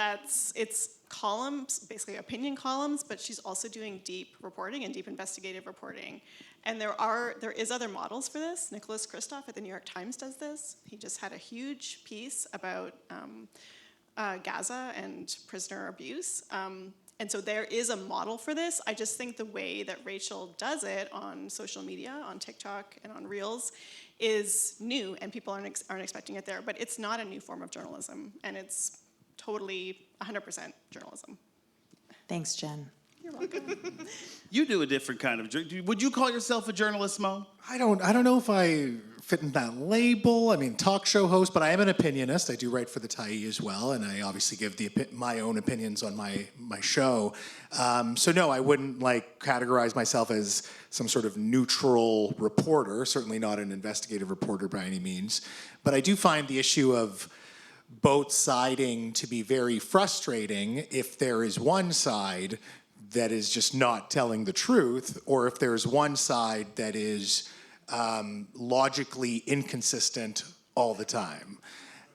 Speaker 3: it's columns, basically opinion columns, but she's also doing deep reporting and deep investigative reporting. And there is other models for this. Nicholas Kristof at the New York Times does this. He just had a huge piece about Gaza and prisoner abuse. And so there is a model for this. I just think the way that Rachel does it on social media, on TikTok and on Reels, is new, and people aren't expecting it there. But it's not a new form of journalism, and it's totally 100% journalism.
Speaker 2: Thanks, Jen.
Speaker 3: You're welcome.
Speaker 1: You do a different kind of... Would you call yourself a journalist, Mo?
Speaker 4: I don't know if I fit in that label. I mean, talk show host, but I am an opinionist. I do write for the Tyee as well, and I obviously give my own opinions on my show. So no, I wouldn't categorize myself as some sort of neutral reporter, certainly not an investigative reporter by any means. But I do find the issue of both siding to be very frustrating if there is one side that is just not telling the truth, or if there's one side that is logically inconsistent all the time.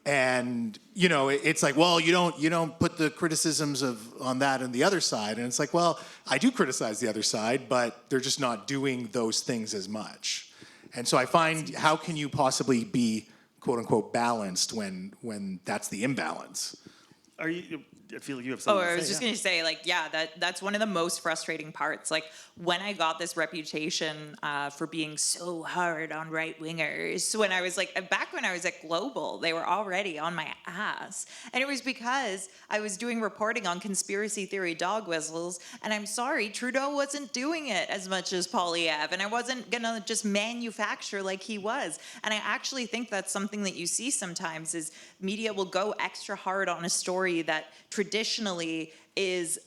Speaker 4: And it's like, well, you don't put the criticisms on that and the other side, and it's like, well, I do criticize the other side, but they're just not doing those things as much. And so I find, how can you possibly be quote unquote balanced when that's the imbalance?
Speaker 1: I feel like you have
Speaker 2: Oh,
Speaker 1: something to say.
Speaker 2: I was just going to say, like, yeah, that's one of the most frustrating parts. Like, when I got this reputation for being so hard on right-wingers, when I was back when I was at Global, they were already on my ass. And it was because I was doing reporting on conspiracy theory dog whistles, and I'm sorry, Trudeau wasn't doing it as much as Poilievre, and I wasn't going to just manufacture like he was. And I actually think that's something that you see sometimes is media will go extra hard on a story that traditionally is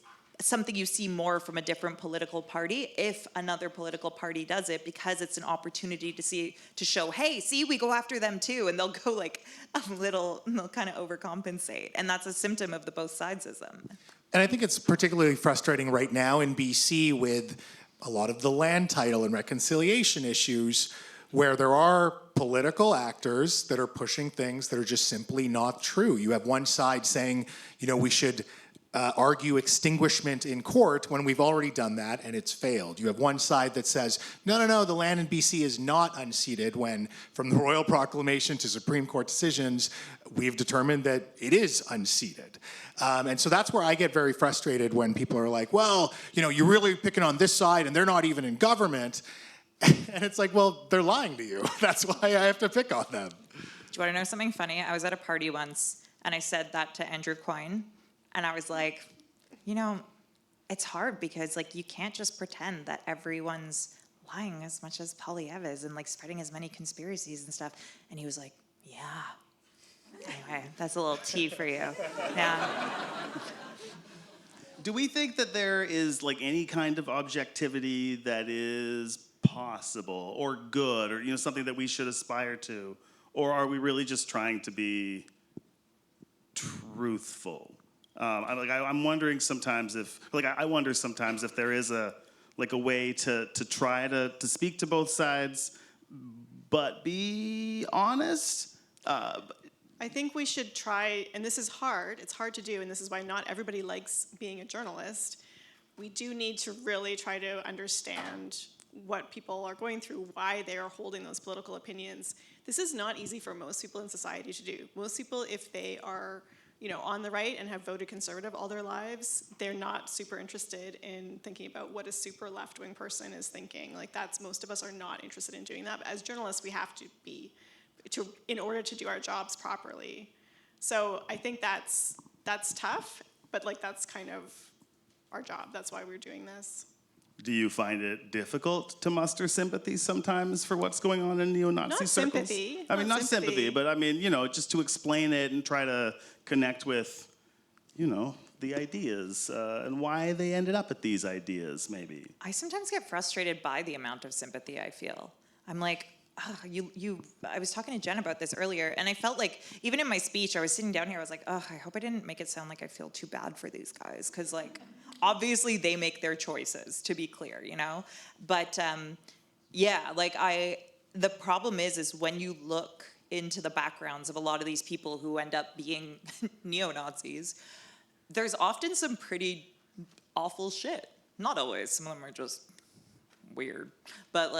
Speaker 2: something you see more from a different political party if another political party does it, because it's an opportunity to show, hey, see, we go after them too, and they'll go like they'll kind of overcompensate, and that's a symptom of the both sidesism.
Speaker 4: And I think it's particularly frustrating right now in BC with a lot of the land title and reconciliation issues, where there are political actors that are pushing things that are just simply not true. You have one side saying, we should argue extinguishment in court when we've already done that and it's failed. You have one side that says, no, the land in BC is not unceded, when from the Royal Proclamation to Supreme Court decisions, we've determined that it is unceded. And so that's where I get very frustrated when people are like, well, you're really picking on this side and they're not even in government. And it's like, well, they're lying to you. That's why I have to pick on them.
Speaker 2: Do you want to know something funny? I was at a party once, and I said that to Andrew Coyne, and I was like, it's hard because, you can't just pretend that everyone's lying as much as Poilievre is and, spreading as many conspiracies and stuff. And he was like, yeah. Anyway, that's a little tea for you. Yeah.
Speaker 1: Do we think that there is any kind of objectivity that is possible or good, or something that we should aspire to, or are we really just trying to be truthful? I'm wondering sometimes if I wonder sometimes if there is a way to try to speak to both sides but be honest.
Speaker 3: I think we should try, and this is hard, it's hard to do, and this is why not everybody likes being a journalist. We do need to really try to understand what people are going through, why they are holding those political opinions. This is not easy for most people in society to do. Most people, if they are on the right and have voted conservative all their lives, they're not super interested in thinking about what a super left-wing person is thinking. Most of us are not interested in doing that. But as journalists, we have to be, in order to do our jobs properly. So I think that's tough, but that's kind of our job. That's why we're doing this.
Speaker 1: Do you find it difficult to muster sympathy sometimes for what's going on in neo-Nazi circles?
Speaker 3: Sympathy.
Speaker 1: I mean, not sympathy, but I mean, just to explain it and try to connect with, the ideas and why they ended up at these ideas, maybe.
Speaker 2: I sometimes get frustrated by the amount of sympathy I feel. I'm like, I was talking to Jen about this earlier, and I felt like, even in my speech, I was sitting down here, I was like, I hope I didn't make it sound like I feel too bad for these guys, because, obviously they make their choices, to be clear, But, the problem is when you look into the backgrounds of a lot of these people who end up being neo-Nazis, there's often some pretty awful shit. Not always, some of them are just weird. But,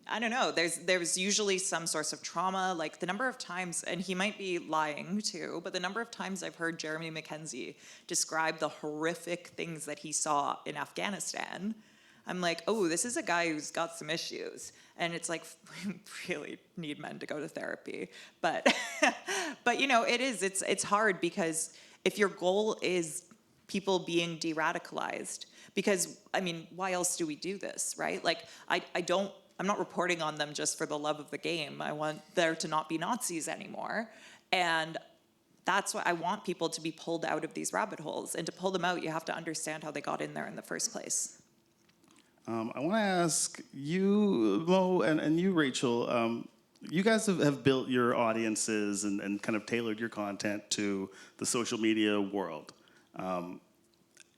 Speaker 2: I don't know, there's usually some source of trauma, the number of times, and he might be lying too, but the number of times I've heard Jeremy Mackenzie describe the horrific things that he saw in Afghanistan, I'm like, oh, this is a guy who's got some issues. And it's like, we really need men to go to therapy. But, it's hard, because if your goal is people being de-radicalized, because, why else do we do this, right? I'm not reporting on them just for the love of the game. I want there to not be Nazis anymore. And that's why I want people to be pulled out of these rabbit holes. And to pull them out, you have to understand how they got in there in the first place.
Speaker 1: I want to ask you, Mo, and you, Rachel, you guys have built your audiences and kind of tailored your content to the social media world. How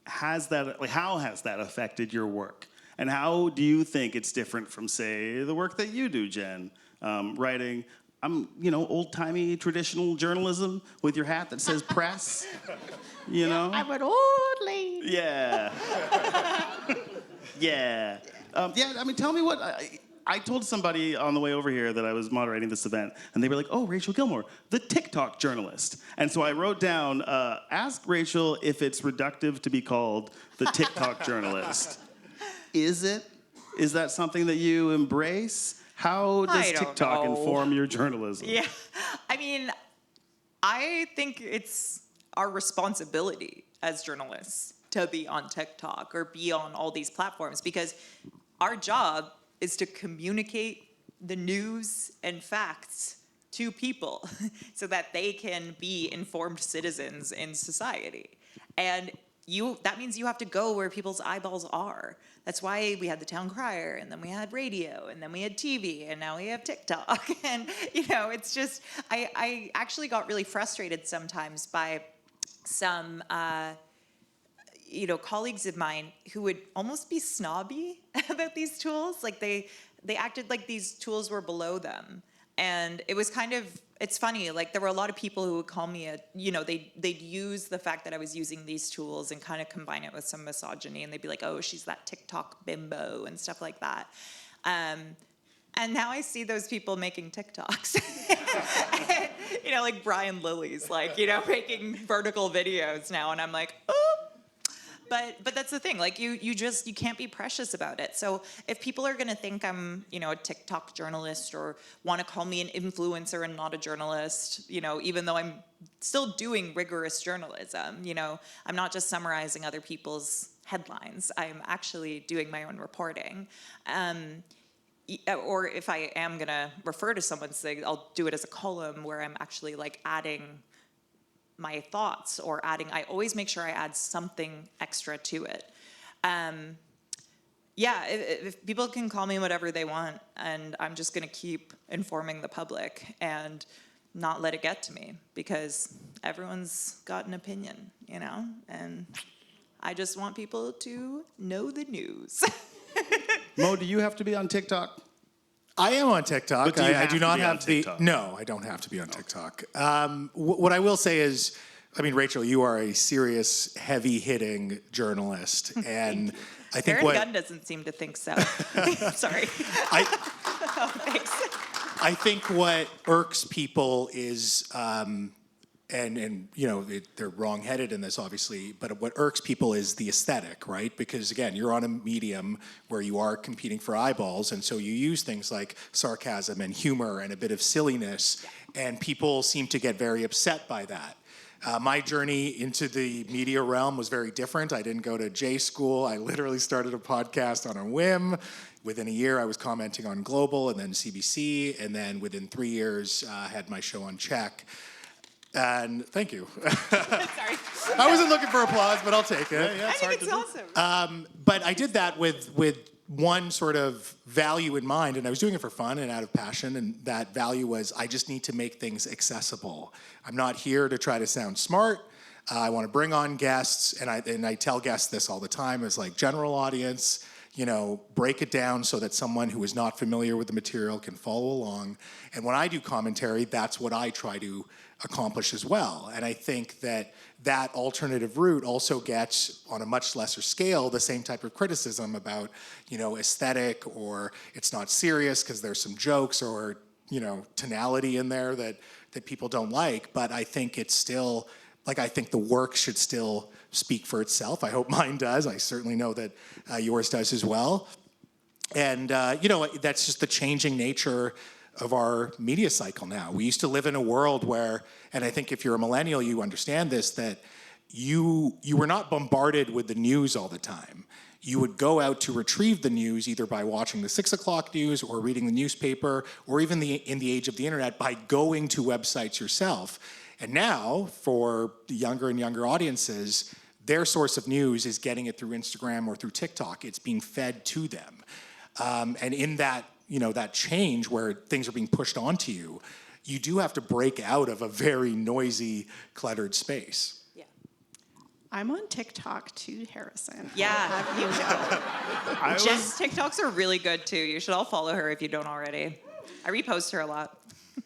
Speaker 1: has that affected your work? And how do you think it's different from, say, the work that you do, Jen, writing I'm, old-timey traditional journalism with your hat that says press,
Speaker 3: I'm an old lady.
Speaker 1: Yeah. Yeah. Tell me what... I told somebody on the way over here that I was moderating this event, and they were like, oh, Rachel Gilmore, the TikTok journalist. And so I wrote down, ask Rachel if it's reductive to be called the TikTok journalist. Is it? Is that something that you embrace? How does
Speaker 2: I don't
Speaker 1: TikTok
Speaker 2: know.
Speaker 1: inform your journalism?
Speaker 2: Yeah, I think it's our responsibility as journalists to be on TikTok or be on all these platforms, because our job is to communicate the news and facts to people so that they can be informed citizens in society. And that means you have to go where people's eyeballs are. That's why we had the town crier, and then we had radio, and then we had TV, and now we have TikTok. And, it's just, I actually got really frustrated sometimes by some, colleagues of mine who would almost be snobby about these tools. Like they acted like these tools were below them. And it was it's funny, like there were a lot of people who would call me they'd use the fact that I was using these tools and kind of combine it with some misogyny, and they'd be like, oh, she's that TikTok bimbo and stuff like that. And now I see those people making TikToks. And, like Brian Lilly's making vertical videos now, and I'm like, oh. But that's the thing, like you can't be precious about it. So if people are gonna think I'm, a TikTok journalist or want to call me an influencer and not a journalist, even though I'm still doing rigorous journalism, I'm not just summarizing other people's headlines. I'm actually doing my own reporting. Or if I am gonna refer to someone's thing, I'll do it as a column where I'm actually adding my thoughts or I always make sure I add something extra to it. If people can call me whatever they want, and I'm just gonna keep informing the public and not let it get to me, because everyone's got an opinion, and I just want people to know the news.
Speaker 1: Mo, do you have to be on TikTok?
Speaker 4: I am on TikTok.
Speaker 1: But do you
Speaker 4: I do
Speaker 1: have
Speaker 4: not
Speaker 1: to be on
Speaker 4: have the.
Speaker 1: TikTok?
Speaker 4: No, I don't have to be on TikTok. What I will say is, Rachel, you are a serious, heavy-hitting journalist, and I think
Speaker 2: Aaron Gunn doesn't seem to think so. Sorry. Thanks.
Speaker 4: I think what irks people is, they're wrong-headed in this, obviously, but what irks people is the aesthetic, right? Because, again, you're on a medium where you are competing for eyeballs, and so you use things like sarcasm and humor and a bit of silliness, and people seem to get very upset by that. My journey into the media realm was very different. I didn't go to J school. I literally started a podcast on a whim. Within a year, I was commenting on Global and then CBC, and then within 3 years, I had my show on Check. And thank you.
Speaker 2: Sorry.
Speaker 4: I wasn't looking for applause, but I'll take it.
Speaker 2: I think it's awesome.
Speaker 4: But I did that with one sort of value in mind, and I was doing it for fun and out of passion, and that value was I just need to make things accessible. I'm not here to try to sound smart. I want to bring on guests, and I tell guests this all the time, as general audience, break it down so that someone who is not familiar with the material can follow along. And when I do commentary, that's what I try to accomplish as well. And I think that alternative route also gets, on a much lesser scale, the same type of criticism about, aesthetic, or it's not serious because there's some jokes or, tonality in there that people don't like. But I think it's still, I think the work should still speak for itself. I hope mine does. I certainly know that yours does as well. And, that's just the changing nature of our media cycle now. We used to live in a world where, and I think if you're a millennial, you understand this, that you were not bombarded with the news all the time. You would go out to retrieve the news either by watching the 6 o'clock news or reading the newspaper, or even in the age of the internet, by going to websites yourself. And now, for the younger and younger audiences, their source of news is getting it through Instagram or through TikTok. It's being fed to them. And in that, that change where things are being pushed onto you, you do have to break out of a very noisy, cluttered space.
Speaker 2: Yeah.
Speaker 3: I'm on TikTok too, Harrison.
Speaker 2: Yeah.
Speaker 3: You know.
Speaker 2: Jess' TikToks are really good too. You should all follow her if you don't already. I repost her a lot.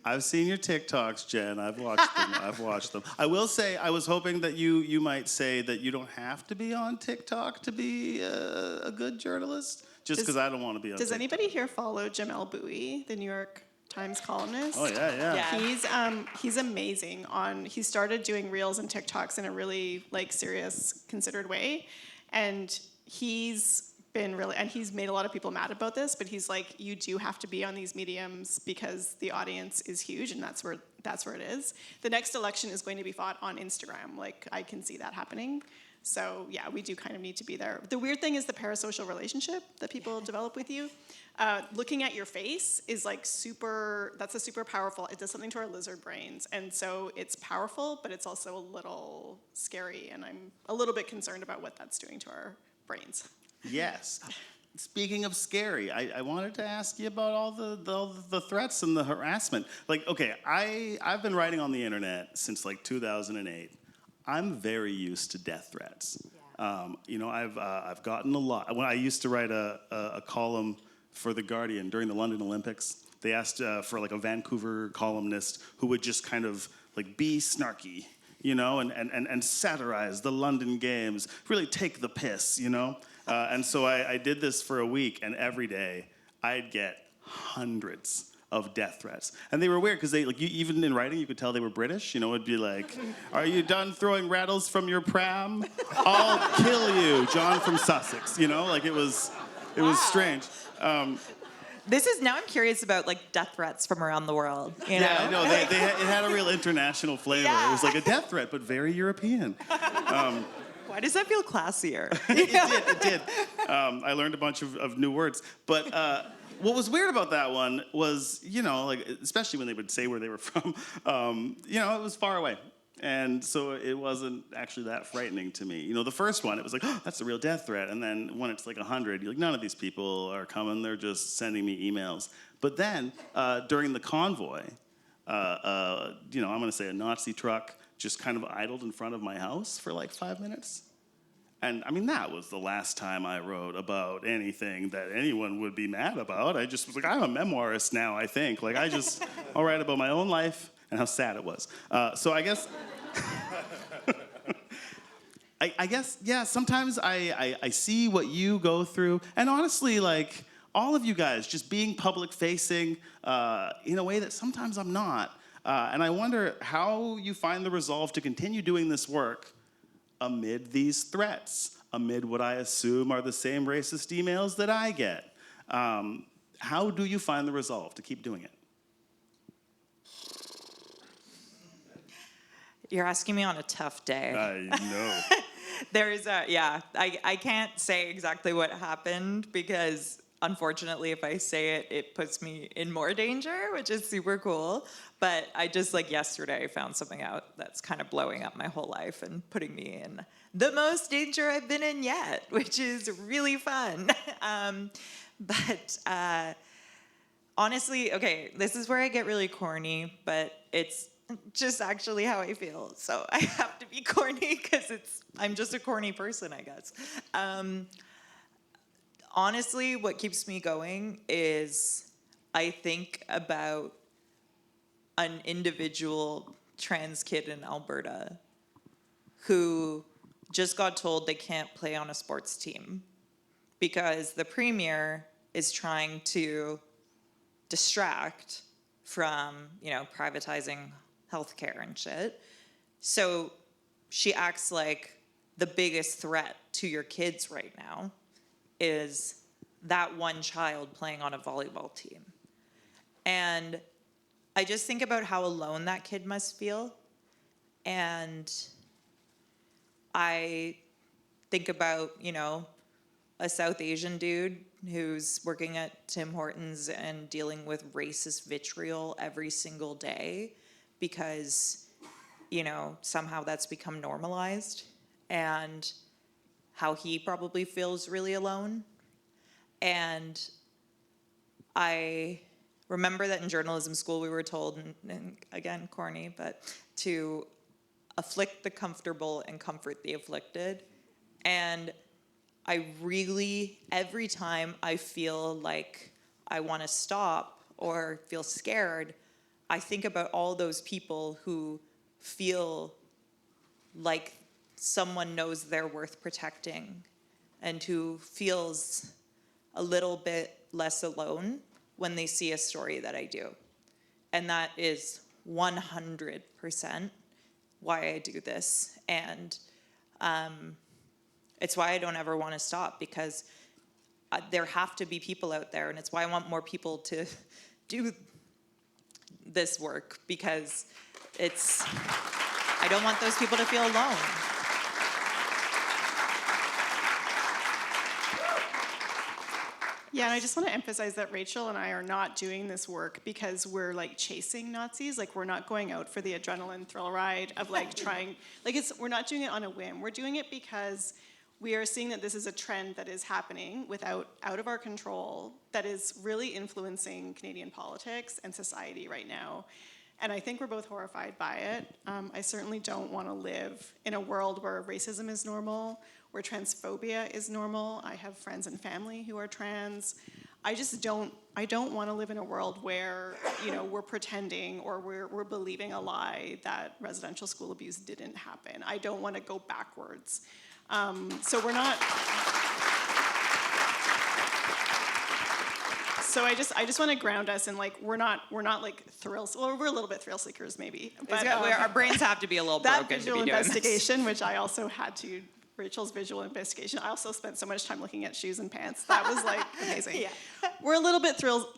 Speaker 1: I've seen your TikToks, Jen. I've watched them. I've watched them. I will say, I was hoping that you might say that you don't have to be on TikTok to be a good journalist, just because I don't want to be on
Speaker 3: Does
Speaker 1: TikTok.
Speaker 3: anybody here follow Jamel Bouie, the New York Times columnist?
Speaker 1: Oh, yeah.
Speaker 2: Yeah.
Speaker 3: He's amazing he started doing reels and TikToks in a really like serious, considered way. And he's made a lot of people mad about this, but he's like, you do have to be on these mediums because the audience is huge and that's where it is. The next election is going to be fought on Instagram. Like, I can see that happening. So yeah, we do kind of need to be there. The weird thing is the parasocial relationship that people develop with you. Looking at your face is like that's a super powerful, it does something to our lizard brains. And so it's powerful, but it's also a little scary. And I'm a little bit concerned about what that's doing to our brains.
Speaker 1: Yes. Speaking of scary, I wanted to ask you about all the threats and the harassment. Like, okay, I've been writing on the internet since like 2008. I'm very used to death threats. Yeah. I've gotten a lot. When I used to write a column for The Guardian during the London Olympics, they asked for like a Vancouver columnist who would just kind of like be snarky, and satirize the London Games, really take the piss, and so I did this for a week, and every day I'd get hundreds of death threats. And they were weird because even in writing, you could tell they were British. It'd be like, "Are you done throwing rattles from your pram? I'll kill you, John from Sussex." It was strange.
Speaker 2: Now I'm curious about like death threats from around the world.
Speaker 1: Yeah, I know. It had a real international flavor.
Speaker 2: Yeah.
Speaker 1: It was like a death threat, but very European.
Speaker 2: Why does that feel classier?
Speaker 1: It did. I learned a bunch of new words. But what was weird about that one was, especially when they would say where they were from, it was far away. And so it wasn't actually that frightening to me. The first one, it was like, oh, that's a real death threat. And then when it's like 100, you're like, none of these people are coming. They're just sending me emails. But then during the convoy, I'm going to say a Nazi truck just kind of idled in front of my house for like 5 minutes. And I mean, that was the last time I wrote about anything that anyone would be mad about. I just was like, I'm a memoirist now, I think. Like, I'll write about my own life and how sad it was. So I guess, yeah, sometimes I see what you go through. And honestly, like, all of you guys just being public facing in a way that sometimes I'm not. And I wonder how you find the resolve to continue doing this work amid these threats, amid what I assume are the same racist emails that I get. How do you find the resolve to keep doing it?
Speaker 2: You're asking me on a tough day.
Speaker 1: I know.
Speaker 2: I can't say exactly what happened because unfortunately, if I say it, it puts me in more danger, which is super cool. But I just, yesterday, found something out that's kind of blowing up my whole life and putting me in the most danger I've been in yet, which is really fun. But honestly, okay, this is where I get really corny, but it's just actually how I feel. So I have to be corny because I'm just a corny person, I guess. Honestly, what keeps me going is I think about an individual trans kid in Alberta who just got told they can't play on a sports team because the premier is trying to distract from, privatizing healthcare and shit. So she acts like the biggest threat to your kids right now is that one child playing on a volleyball team. And I just think about how alone that kid must feel. And I think about, a South Asian dude who's working at Tim Hortons and dealing with racist vitriol every single day because, somehow that's become normalized. And how he probably feels really alone. And I remember that in journalism school we were told, and again, corny, but to afflict the comfortable and comfort the afflicted. And I really, every time I feel like I want to stop or feel scared, I think about all those people who feel like someone knows they're worth protecting and who feels a little bit less alone when they see a story that I do. And that is 100% why I do this. And it's why I don't ever want to stop, because there have to be people out there, and it's why I want more people to do this work, because I don't want those people to feel alone.
Speaker 3: Yeah, and I just want to emphasize that Rachel and I are not doing this work because we're like chasing Nazis. Like, we're not going out for the adrenaline thrill ride of like trying, like we're not doing it on a whim. We're doing it because we are seeing that this is a trend that is happening out of our control, that is really influencing Canadian politics and society right now. And I think we're both horrified by it. I certainly don't want to live in a world where racism is normal, where transphobia is normal. I have friends and family who are trans. I don't want to live in a world where, we're pretending or we're believing a lie that residential school abuse didn't happen. I don't want to go backwards. So we're not. So I just want to ground us in, like, we're not like thrills. Well, we're a little bit thrill seekers maybe. But
Speaker 2: Our brains have to be a little
Speaker 3: that
Speaker 2: broken
Speaker 3: visual
Speaker 2: to be doing
Speaker 3: investigation, which I also had to. Rachel's visual investigation. I also spent so much time looking at shoes and pants. That was like amazing. Yeah. We're a little bit thrill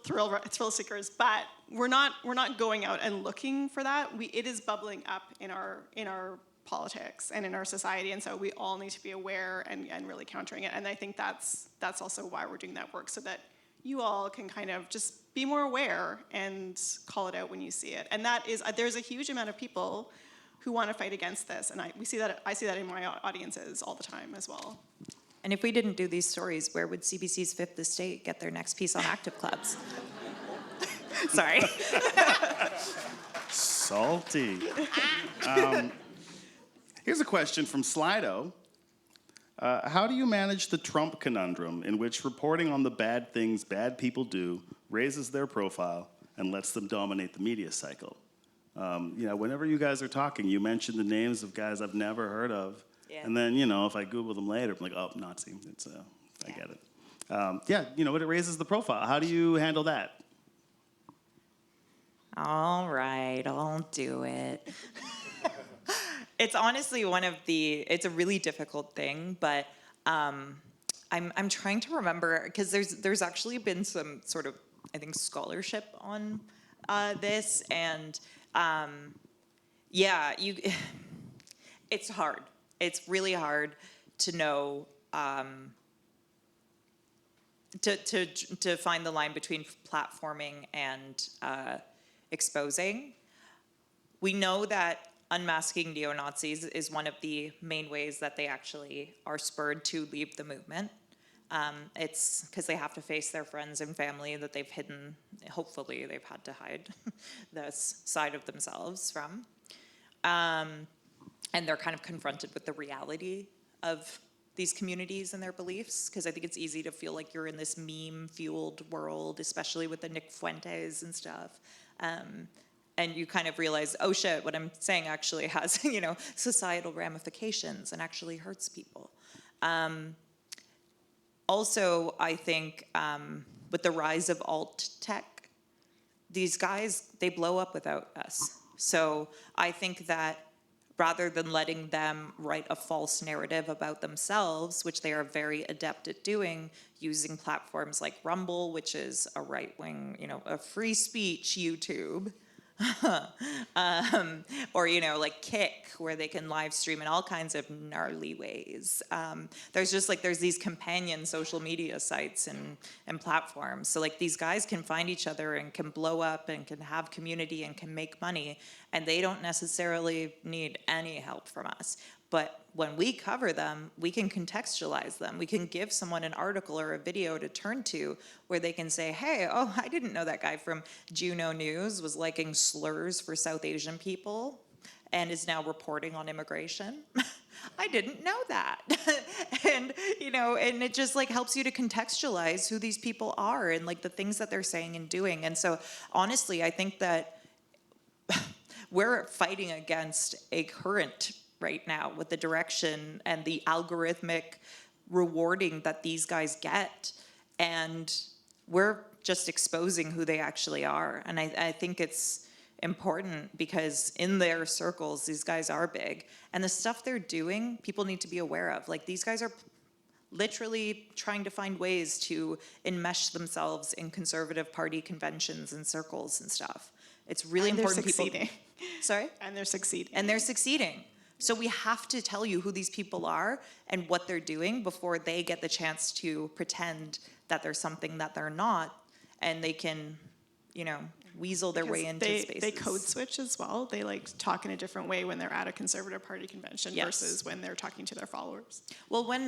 Speaker 3: seekers, but we're not going out and looking for that. It is bubbling up in our politics and in our society, and so we all need to be aware and really countering it. And I think that's also why we're doing that work, so that you all can kind of just be more aware and call it out when you see it. And that is, there's a huge amount of people who want to fight against this, and I see that in my audiences all the time as well.
Speaker 2: And if we didn't do these stories, where would CBC's Fifth Estate get their next piece on active clubs? Sorry.
Speaker 1: Salty. Here's a question from Slido. How do you manage the Trump conundrum, in which reporting on the bad things bad people do raises their profile and lets them dominate the media cycle? Whenever you guys are talking, you mention the names of guys I've never heard of. Yeah. And then, if I Google them later, I'm like, oh, Nazi. I get it. But it raises the profile. How do you handle that?
Speaker 2: All right, I'll do it. It's honestly it's a really difficult thing, but I'm trying to remember, because there's actually been some sort of, I think, scholarship on this, and it's hard. It's really hard to know, to find the line between platforming and exposing. We know that unmasking neo-Nazis is one of the main ways that they actually are spurred to leave the movement. It's because they have to face their friends and family that they've hidden, hopefully they've had to hide this side of themselves from. And they're kind of confronted with the reality of these communities and their beliefs, because I think it's easy to feel like you're in this meme-fueled world, especially with the Nick Fuentes and stuff. And you kind of realize, oh shit, what I'm saying actually has, societal ramifications and actually hurts people. Also, I think with the rise of alt tech, these guys, they blow up without us. So I think that rather than letting them write a false narrative about themselves, which they are very adept at doing, using platforms like Rumble, which is a right-wing, a free speech YouTube, or like Kick, where they can live stream in all kinds of gnarly ways. There's these companion social media sites and platforms. So like these guys can find each other and can blow up and can have community and can make money, and they don't necessarily need any help from us. But when we cover them, we can contextualize them. We can give someone an article or a video to turn to where they can say, hey, I didn't know that guy from Juno News was liking slurs for South Asian people and is now reporting on immigration. I didn't know that. And it just helps you to contextualize who these people are and the things that they're saying and doing. And so honestly, I think that we're fighting against a current right now with the direction and the algorithmic rewarding that these guys get. And we're just exposing who they actually are. And I think it's important because in their circles, these guys are big. And the stuff they're doing, people need to be aware of. Like, these guys are literally trying to find ways to enmesh themselves in conservative party conventions and circles and stuff. It's really important.
Speaker 3: They're succeeding.
Speaker 2: Sorry?
Speaker 3: And they're succeeding.
Speaker 2: And they're succeeding. So we have to tell you who these people are and what they're doing before they get the chance to pretend that they're something that they're not, and they can, you know, weasel their way into spaces.
Speaker 3: They code switch as well. They like talk in a different way when they're at a conservative party convention versus when they're talking to their followers.
Speaker 2: Well, when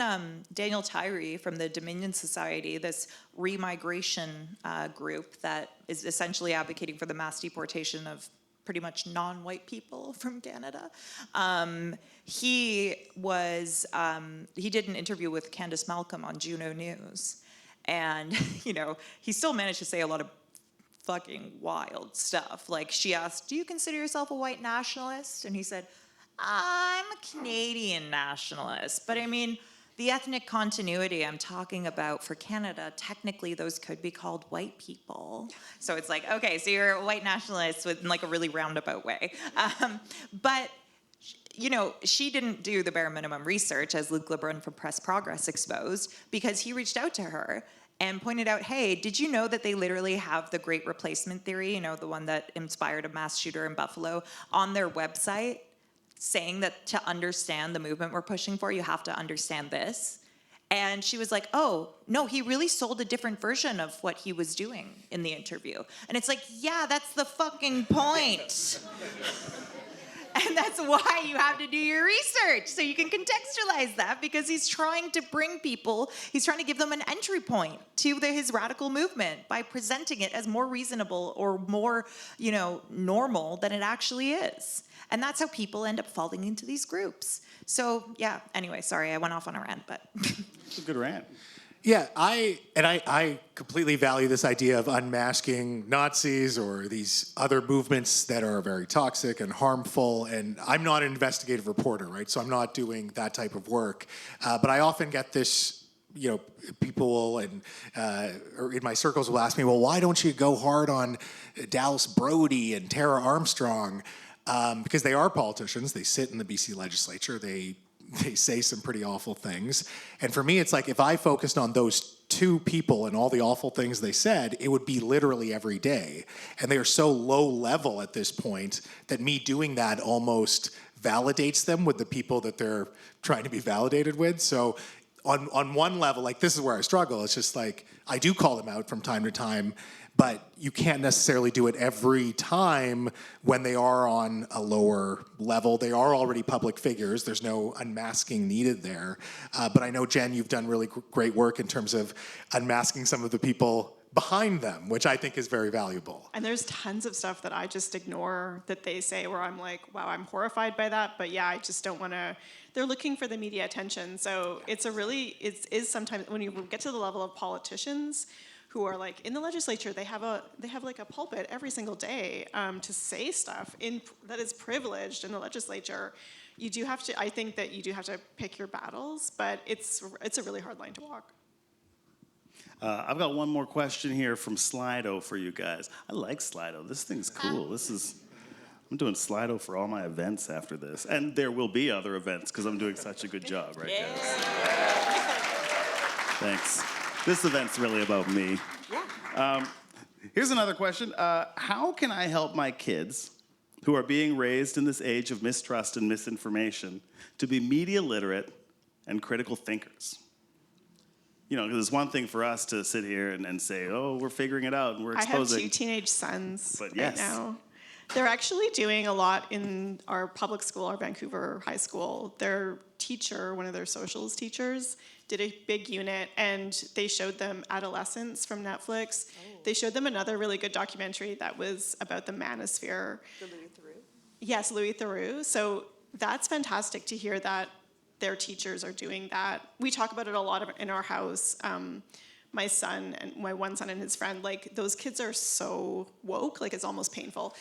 Speaker 2: Daniel Tyee from the Dominion Society, this remigration group that is essentially advocating for the mass deportation of pretty much non-white people from Canada, he did an interview with Candace Malcolm on Juno News, and you know, he still managed to say a lot of fucking wild stuff. Like, she asked, do you consider yourself a white nationalist? And he said, I'm a Canadian nationalist. But I mean, the ethnic continuity I'm talking about for Canada, technically those could be called white people. So it's like, okay, so you're a white nationalist in like a really roundabout way. But you know, she didn't do the bare minimum research, as Luke LeBrun from Press Progress exposed, because he reached out to her and pointed out, hey, did you know that they literally have the Great Replacement Theory, you know, the one that inspired a mass shooter in Buffalo, on their website, saying that to understand the movement we're pushing for, you have to understand this? And she was like, oh, no, he really sold a different version of what he was doing in the interview. And it's like, yeah, that's the fucking point. And that's why you have to do your research, so you can contextualize that, because he's trying to bring people, he's trying to give them an entry point to his radical movement by presenting it as more reasonable or more, you know, normal than it actually is. And that's how people end up falling into these groups. So, yeah, anyway, sorry, I went off on a rant, but.
Speaker 1: It's a good rant.
Speaker 4: Yeah, I completely value this idea of unmasking Nazis or these other movements that are very toxic and harmful. And I'm not an investigative reporter, right? So I'm not doing that type of work. But I often get this, you know, people and or in my circles will ask me, well, why don't you go hard on Dallas Brody and Tara Armstrong? Because they are politicians. They sit in the BC legislature. They say some pretty awful things. And for me, it's like, if I focused on those two people and all the awful things they said, it would be literally every day. And they are so low level at this point that me doing that almost validates them with the people that they're trying to be validated with. So on one level, like, this is where I struggle. It's just like, I do call them out from time to time, but you can't necessarily do it every time when they are on a lower level. They are already public figures. There's no unmasking needed there. But I know, Jen, you've done really great work in terms of unmasking some of the people behind them, which I think is very valuable.
Speaker 3: And there's tons of stuff that I just ignore that they say, where I'm like, wow, I'm horrified by that, but yeah, I just don't want to. They're looking for the media attention. So it is sometimes, when you get to the level of politicians who are like in the legislature, they have like a pulpit every single day to say stuff that is privileged in the legislature. You do have to, I think that you do have to pick your battles, but it's a really hard line to walk.
Speaker 1: I've got one more question here from Slido for you guys. I like Slido. This thing's cool. I'm doing Slido for all my events after this. And there will be other events because I'm doing such a good job, right, guys? Thanks. This event's really about me. Yeah. Here's another question. How can I help my kids, who are being raised in this age of mistrust and misinformation, to be media literate and critical thinkers? You know, because it's one thing for us to sit here and say, oh, we're figuring it out and we're exposing.
Speaker 3: I have 2 teenage sons
Speaker 1: But yes.
Speaker 3: right now. They're actually doing a lot in our public school, our Vancouver high school. Their teacher, one of their socials teachers, did a big unit, and they showed them Adolescence from Netflix. Oh. They showed them another really good documentary that was about the manosphere.
Speaker 2: The Louis Theroux?
Speaker 3: Yes, Louis Theroux. So that's fantastic to hear that their teachers are doing that. We talk about it a lot in our house, my son and my one son and his friend, like those kids are so woke, like it's almost painful.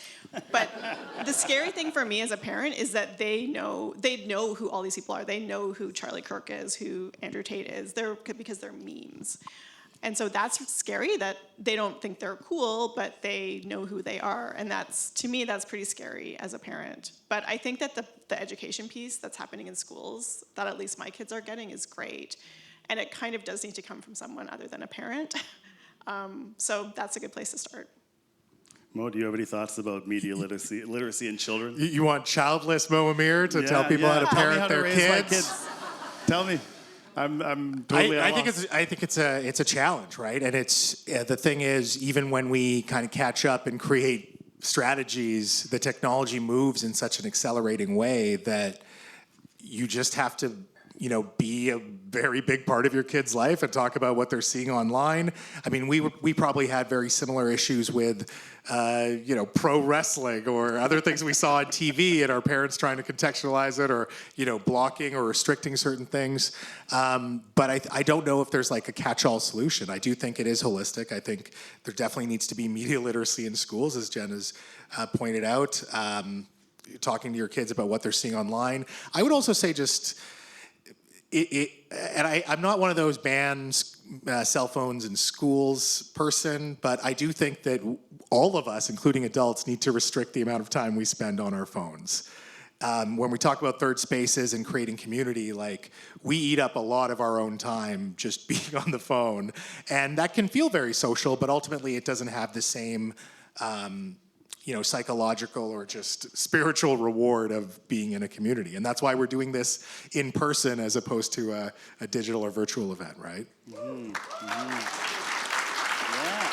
Speaker 3: But the scary thing for me as a parent is that they know who all these people are. They know who Charlie Kirk is, who Andrew Tate is. Because they're memes. And so that's scary, that they don't think they're cool, but they know who they are. And to me, that's pretty scary as a parent. But I think that the education piece that's happening in schools, that at least my kids are getting, is great. And it kind of does need to come from someone other than a parent. So that's a good place to start.
Speaker 1: Mo, do you have any thoughts about media literacy in children?
Speaker 4: You want childless Mo Amir to tell people how to
Speaker 1: Tell me
Speaker 4: parent
Speaker 1: how to
Speaker 4: their
Speaker 1: raise my
Speaker 4: kids?
Speaker 1: Tell me. I'm totally
Speaker 4: I think it's a challenge, right? And the thing is, even when we kind of catch up and create strategies, the technology moves in such an accelerating way that you just have to, be a very big part of your kid's life and talk about what they're seeing online. I mean, we probably had very similar issues with, pro wrestling or other things we saw on TV, and our parents trying to contextualize it, or blocking or restricting certain things. But I don't know if there's like a catch-all solution. I do think it is holistic. I think there definitely needs to be media literacy in schools, as Jen has pointed out. Talking to your kids about what they're seeing online. I would also say just. I'm not one of those bans cell phones in schools person, but I do think that all of us, including adults, need to restrict the amount of time we spend on our phones. When we talk about third spaces and creating community, like, we eat up a lot of our own time just being on the phone, and that can feel very social, but ultimately it doesn't have the same psychological or just spiritual reward of being in a community. And that's why we're doing this in person as opposed to a digital or virtual event, right?
Speaker 1: Mm-hmm. Yeah.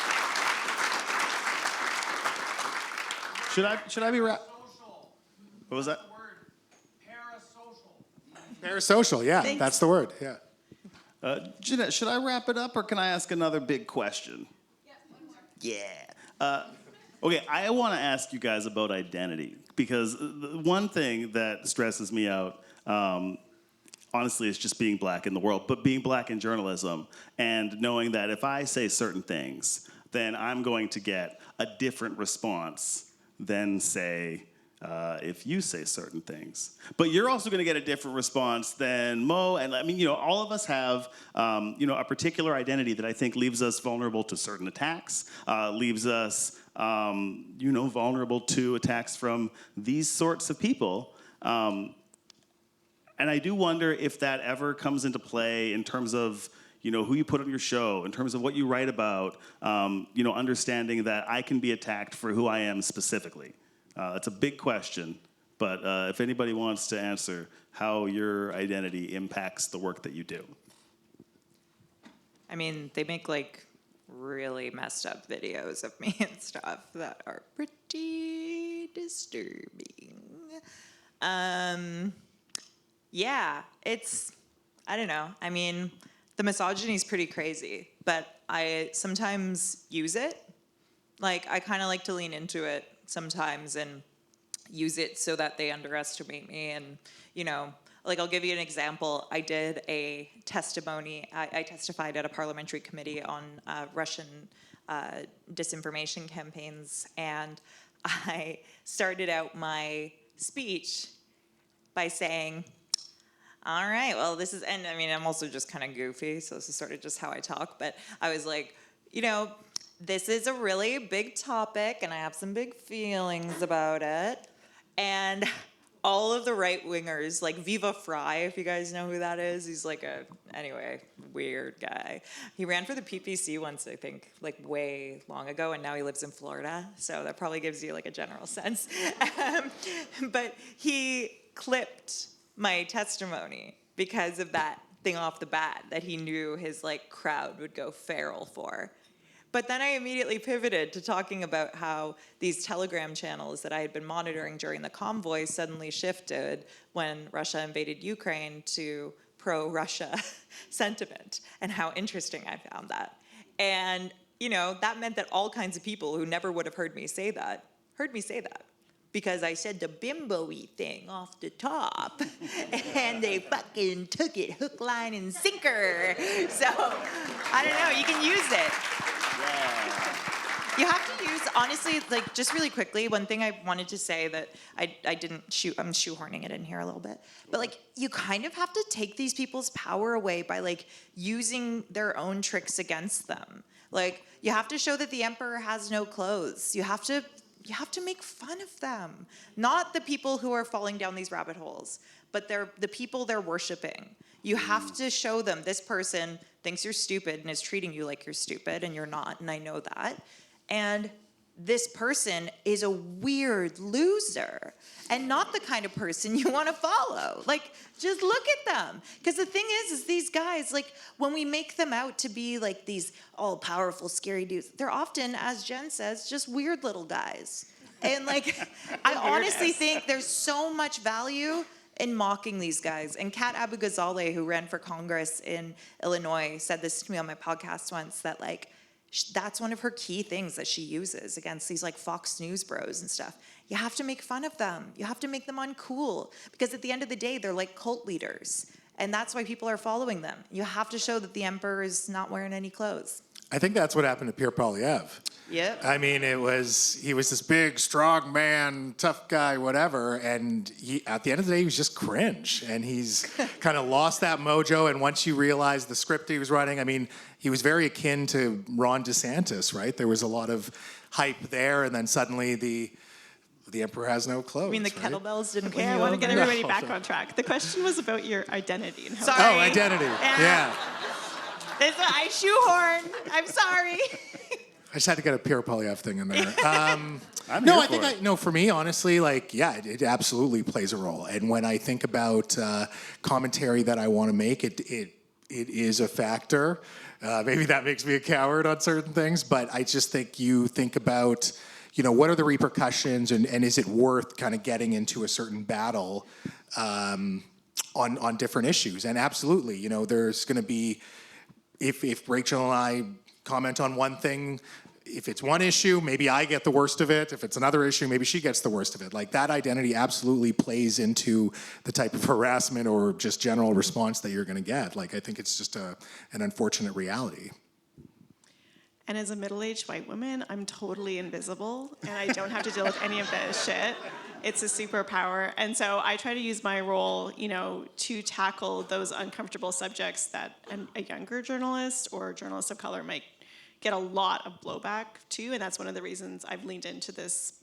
Speaker 1: Should I be What was that?
Speaker 4: Parasocial, yeah,
Speaker 3: Thanks.
Speaker 4: that's the word, yeah.
Speaker 1: Jeanette, should I wrap it up, or can I ask another big question?
Speaker 3: Yeah, one more.
Speaker 1: Yeah. Okay, I want to ask you guys about identity, because the one thing that stresses me out, honestly, is just being black in the world, but being black in journalism, and knowing that if I say certain things, then I'm going to get a different response than, say, if you say certain things. But you're also going to get a different response than Mo, and I mean, all of us have, a particular identity that I think leaves us vulnerable to certain attacks, leaves us, vulnerable to attacks from these sorts of people. And I do wonder if that ever comes into play in terms of, who you put on your show, in terms of what you write about, understanding that I can be attacked for who I am specifically. It's a big question, but if anybody wants to answer how your identity impacts the work that you do.
Speaker 2: I mean, they make really messed up videos of me and stuff that are pretty disturbing. Yeah, I don't know. I mean, the misogyny is pretty crazy, but I sometimes use it. I kind of like to lean into it sometimes and use it so that they underestimate me. And, I'll give you an example. I did a testimony. I testified at a parliamentary committee on Russian disinformation campaigns, and I started out my speech by saying, all right, well, this is, and I mean, I'm also just kind of goofy, so this is sort of just how I talk, but I was like, this is a really big topic, and I have some big feelings about it. And all of the right-wingers, Viva Fry, if you guys know who that is, he's weird guy. He ran for the PPC once, I think, way long ago, and now he lives in Florida, so that probably gives you, a general sense. But he clipped my testimony because of that thing off the bat that he knew his, crowd would go feral for. But then I immediately pivoted to talking about how these Telegram channels that I had been monitoring during the convoy suddenly shifted when Russia invaded Ukraine to pro-Russia sentiment, and how interesting I found that. And, that meant that all kinds of people who never would have heard me say that, because I said the bimbo-y thing off the top, and they fucking took it hook, line, and sinker. So, I don't know, you can use it. You have to use, honestly, like, just really quickly, one thing I wanted to say that I didn't I'm shoehorning it in here a little bit, but, like, you kind of have to take these people's power away by, like, using their own tricks against them. Like, you have to show that the emperor has no clothes. You have to make fun of them. Not the people who are falling down these rabbit holes, but they're the people they're worshiping. You have to show them this person thinks you're stupid and is treating you like you're stupid, and you're not, and I know that. And this person is a weird loser and not the kind of person you want to follow. Like, just look at them. Because the thing is these guys, like, when we make them out to be like these all-powerful, scary dudes, they're often, as Jen says, just weird little guys. And, like, I honestly think there's so much value in mocking these guys. And Kat Abu-Ghazaleh, who ran for Congress in Illinois, said this to me on my podcast once, that, like, that's one of her key things that she uses against these, like, Fox News bros and stuff. You have to make fun of them. You have to make them uncool, because at the end of the day, they're like cult leaders. And that's why people are following them. You have to show that the emperor is not wearing any clothes.
Speaker 4: I think that's what happened to Pierre Poilievre.
Speaker 2: Yep.
Speaker 4: I mean, he was this big, strong man, tough guy, whatever, and at the end of the day, he was just cringe, and he's kind of lost that mojo. And once you realize the script he was writing, I mean, he was very akin to Ron DeSantis, right? There was a lot of hype there, and then suddenly the emperor has no clothes.
Speaker 2: I mean, the
Speaker 4: right?
Speaker 2: kettlebells didn't
Speaker 3: Okay,
Speaker 2: win
Speaker 3: I
Speaker 2: you
Speaker 3: want to get
Speaker 2: over.
Speaker 3: everybody back on track. The question was about your identity and how.
Speaker 2: Sorry.
Speaker 4: Oh, identity. Yeah.
Speaker 2: I shoehorned. I'm sorry.
Speaker 4: I just had to get a Pierre
Speaker 1: Poilievre
Speaker 4: thing in there. For me, honestly, like, yeah, it absolutely plays a role. And when I think about commentary that I want to make, it is a factor. Maybe that makes me a coward on certain things, but I just think you think about, what are the repercussions, and is it worth kind of getting into a certain battle on different issues? And absolutely, there's going to be, if Rachel and I comment on one thing, if it's one issue, maybe I get the worst of it. If it's another issue, maybe she gets the worst of it. Like, that identity absolutely plays into the type of harassment or just general response that you're going to get. Like, I think it's just an unfortunate reality.
Speaker 3: And as a middle-aged white woman, I'm totally invisible, and I don't have to deal with any of this shit. It's a superpower. And so I try to use my role, to tackle those uncomfortable subjects that a younger journalist or journalist of color might get a lot of blowback to. And that's one of the reasons I've leaned into this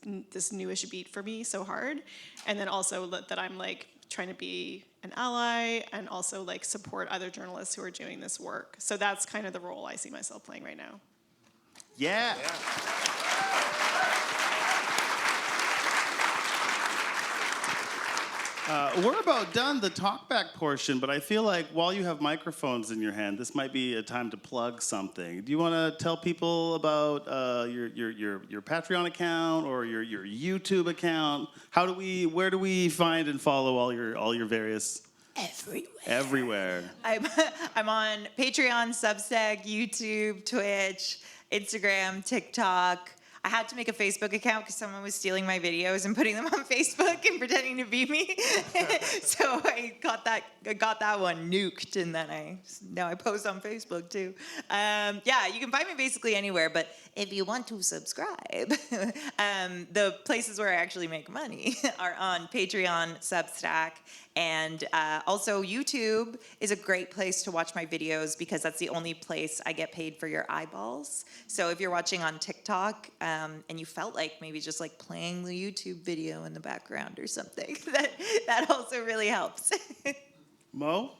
Speaker 3: newish beat for me so hard. And then also that I'm, like, trying to be an ally and also, like, support other journalists who are doing this work. So that's kind of the role I see myself playing right now.
Speaker 1: Yeah. We're about done the talkback portion, but I feel like while you have microphones in your hand, this might be a time to plug something. Do you want to tell people about your Patreon account or your YouTube account? Where do we find and follow all your various? Everywhere.
Speaker 2: I'm on Patreon, Substack, YouTube, Twitch, Instagram, TikTok. I had to make a Facebook account because someone was stealing my videos and putting them on Facebook and pretending to be me. So I got that one nuked, and then now I post on Facebook too. You can find me basically anywhere, but if you want to subscribe, the places where I actually make money are on Patreon, Substack, and also YouTube is a great place to watch my videos because that's the only place I get paid for your eyeballs. So if you're watching on TikTok and you felt like maybe just like playing the YouTube video in the background or something, that also really helps.
Speaker 1: Mo?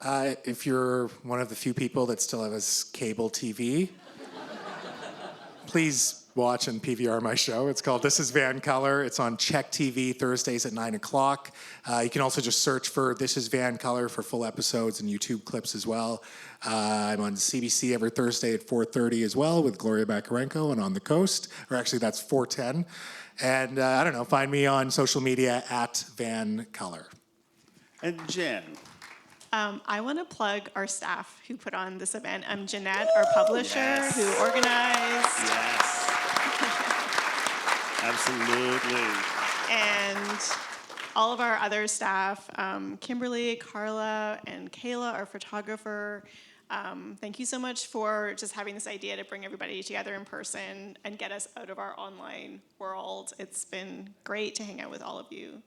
Speaker 4: If you're one of the few people that still has cable TV, please watch and PVR my show. It's called This is Vancolour. It's on Check TV Thursdays at 9 o'clock. You can also just search for This is Vancolour for full episodes and YouTube clips as well. I'm on CBC every Thursday at 4:30 as well with Gloria Bakarenko and On the Coast. Or actually, that's 4:10. And I don't know, find me on social media at Vancolour.
Speaker 1: And Jen?
Speaker 3: I want to plug our staff who put on this event. I'm Jeanette, our publisher, who organized.
Speaker 1: Yes. Absolutely.
Speaker 3: all of our other staff, Kimberly, Carla, and Kayla, our photographer. Thank you so much for just having this idea to bring everybody together in person and get us out of our online world. It's been great to hang out with all of you.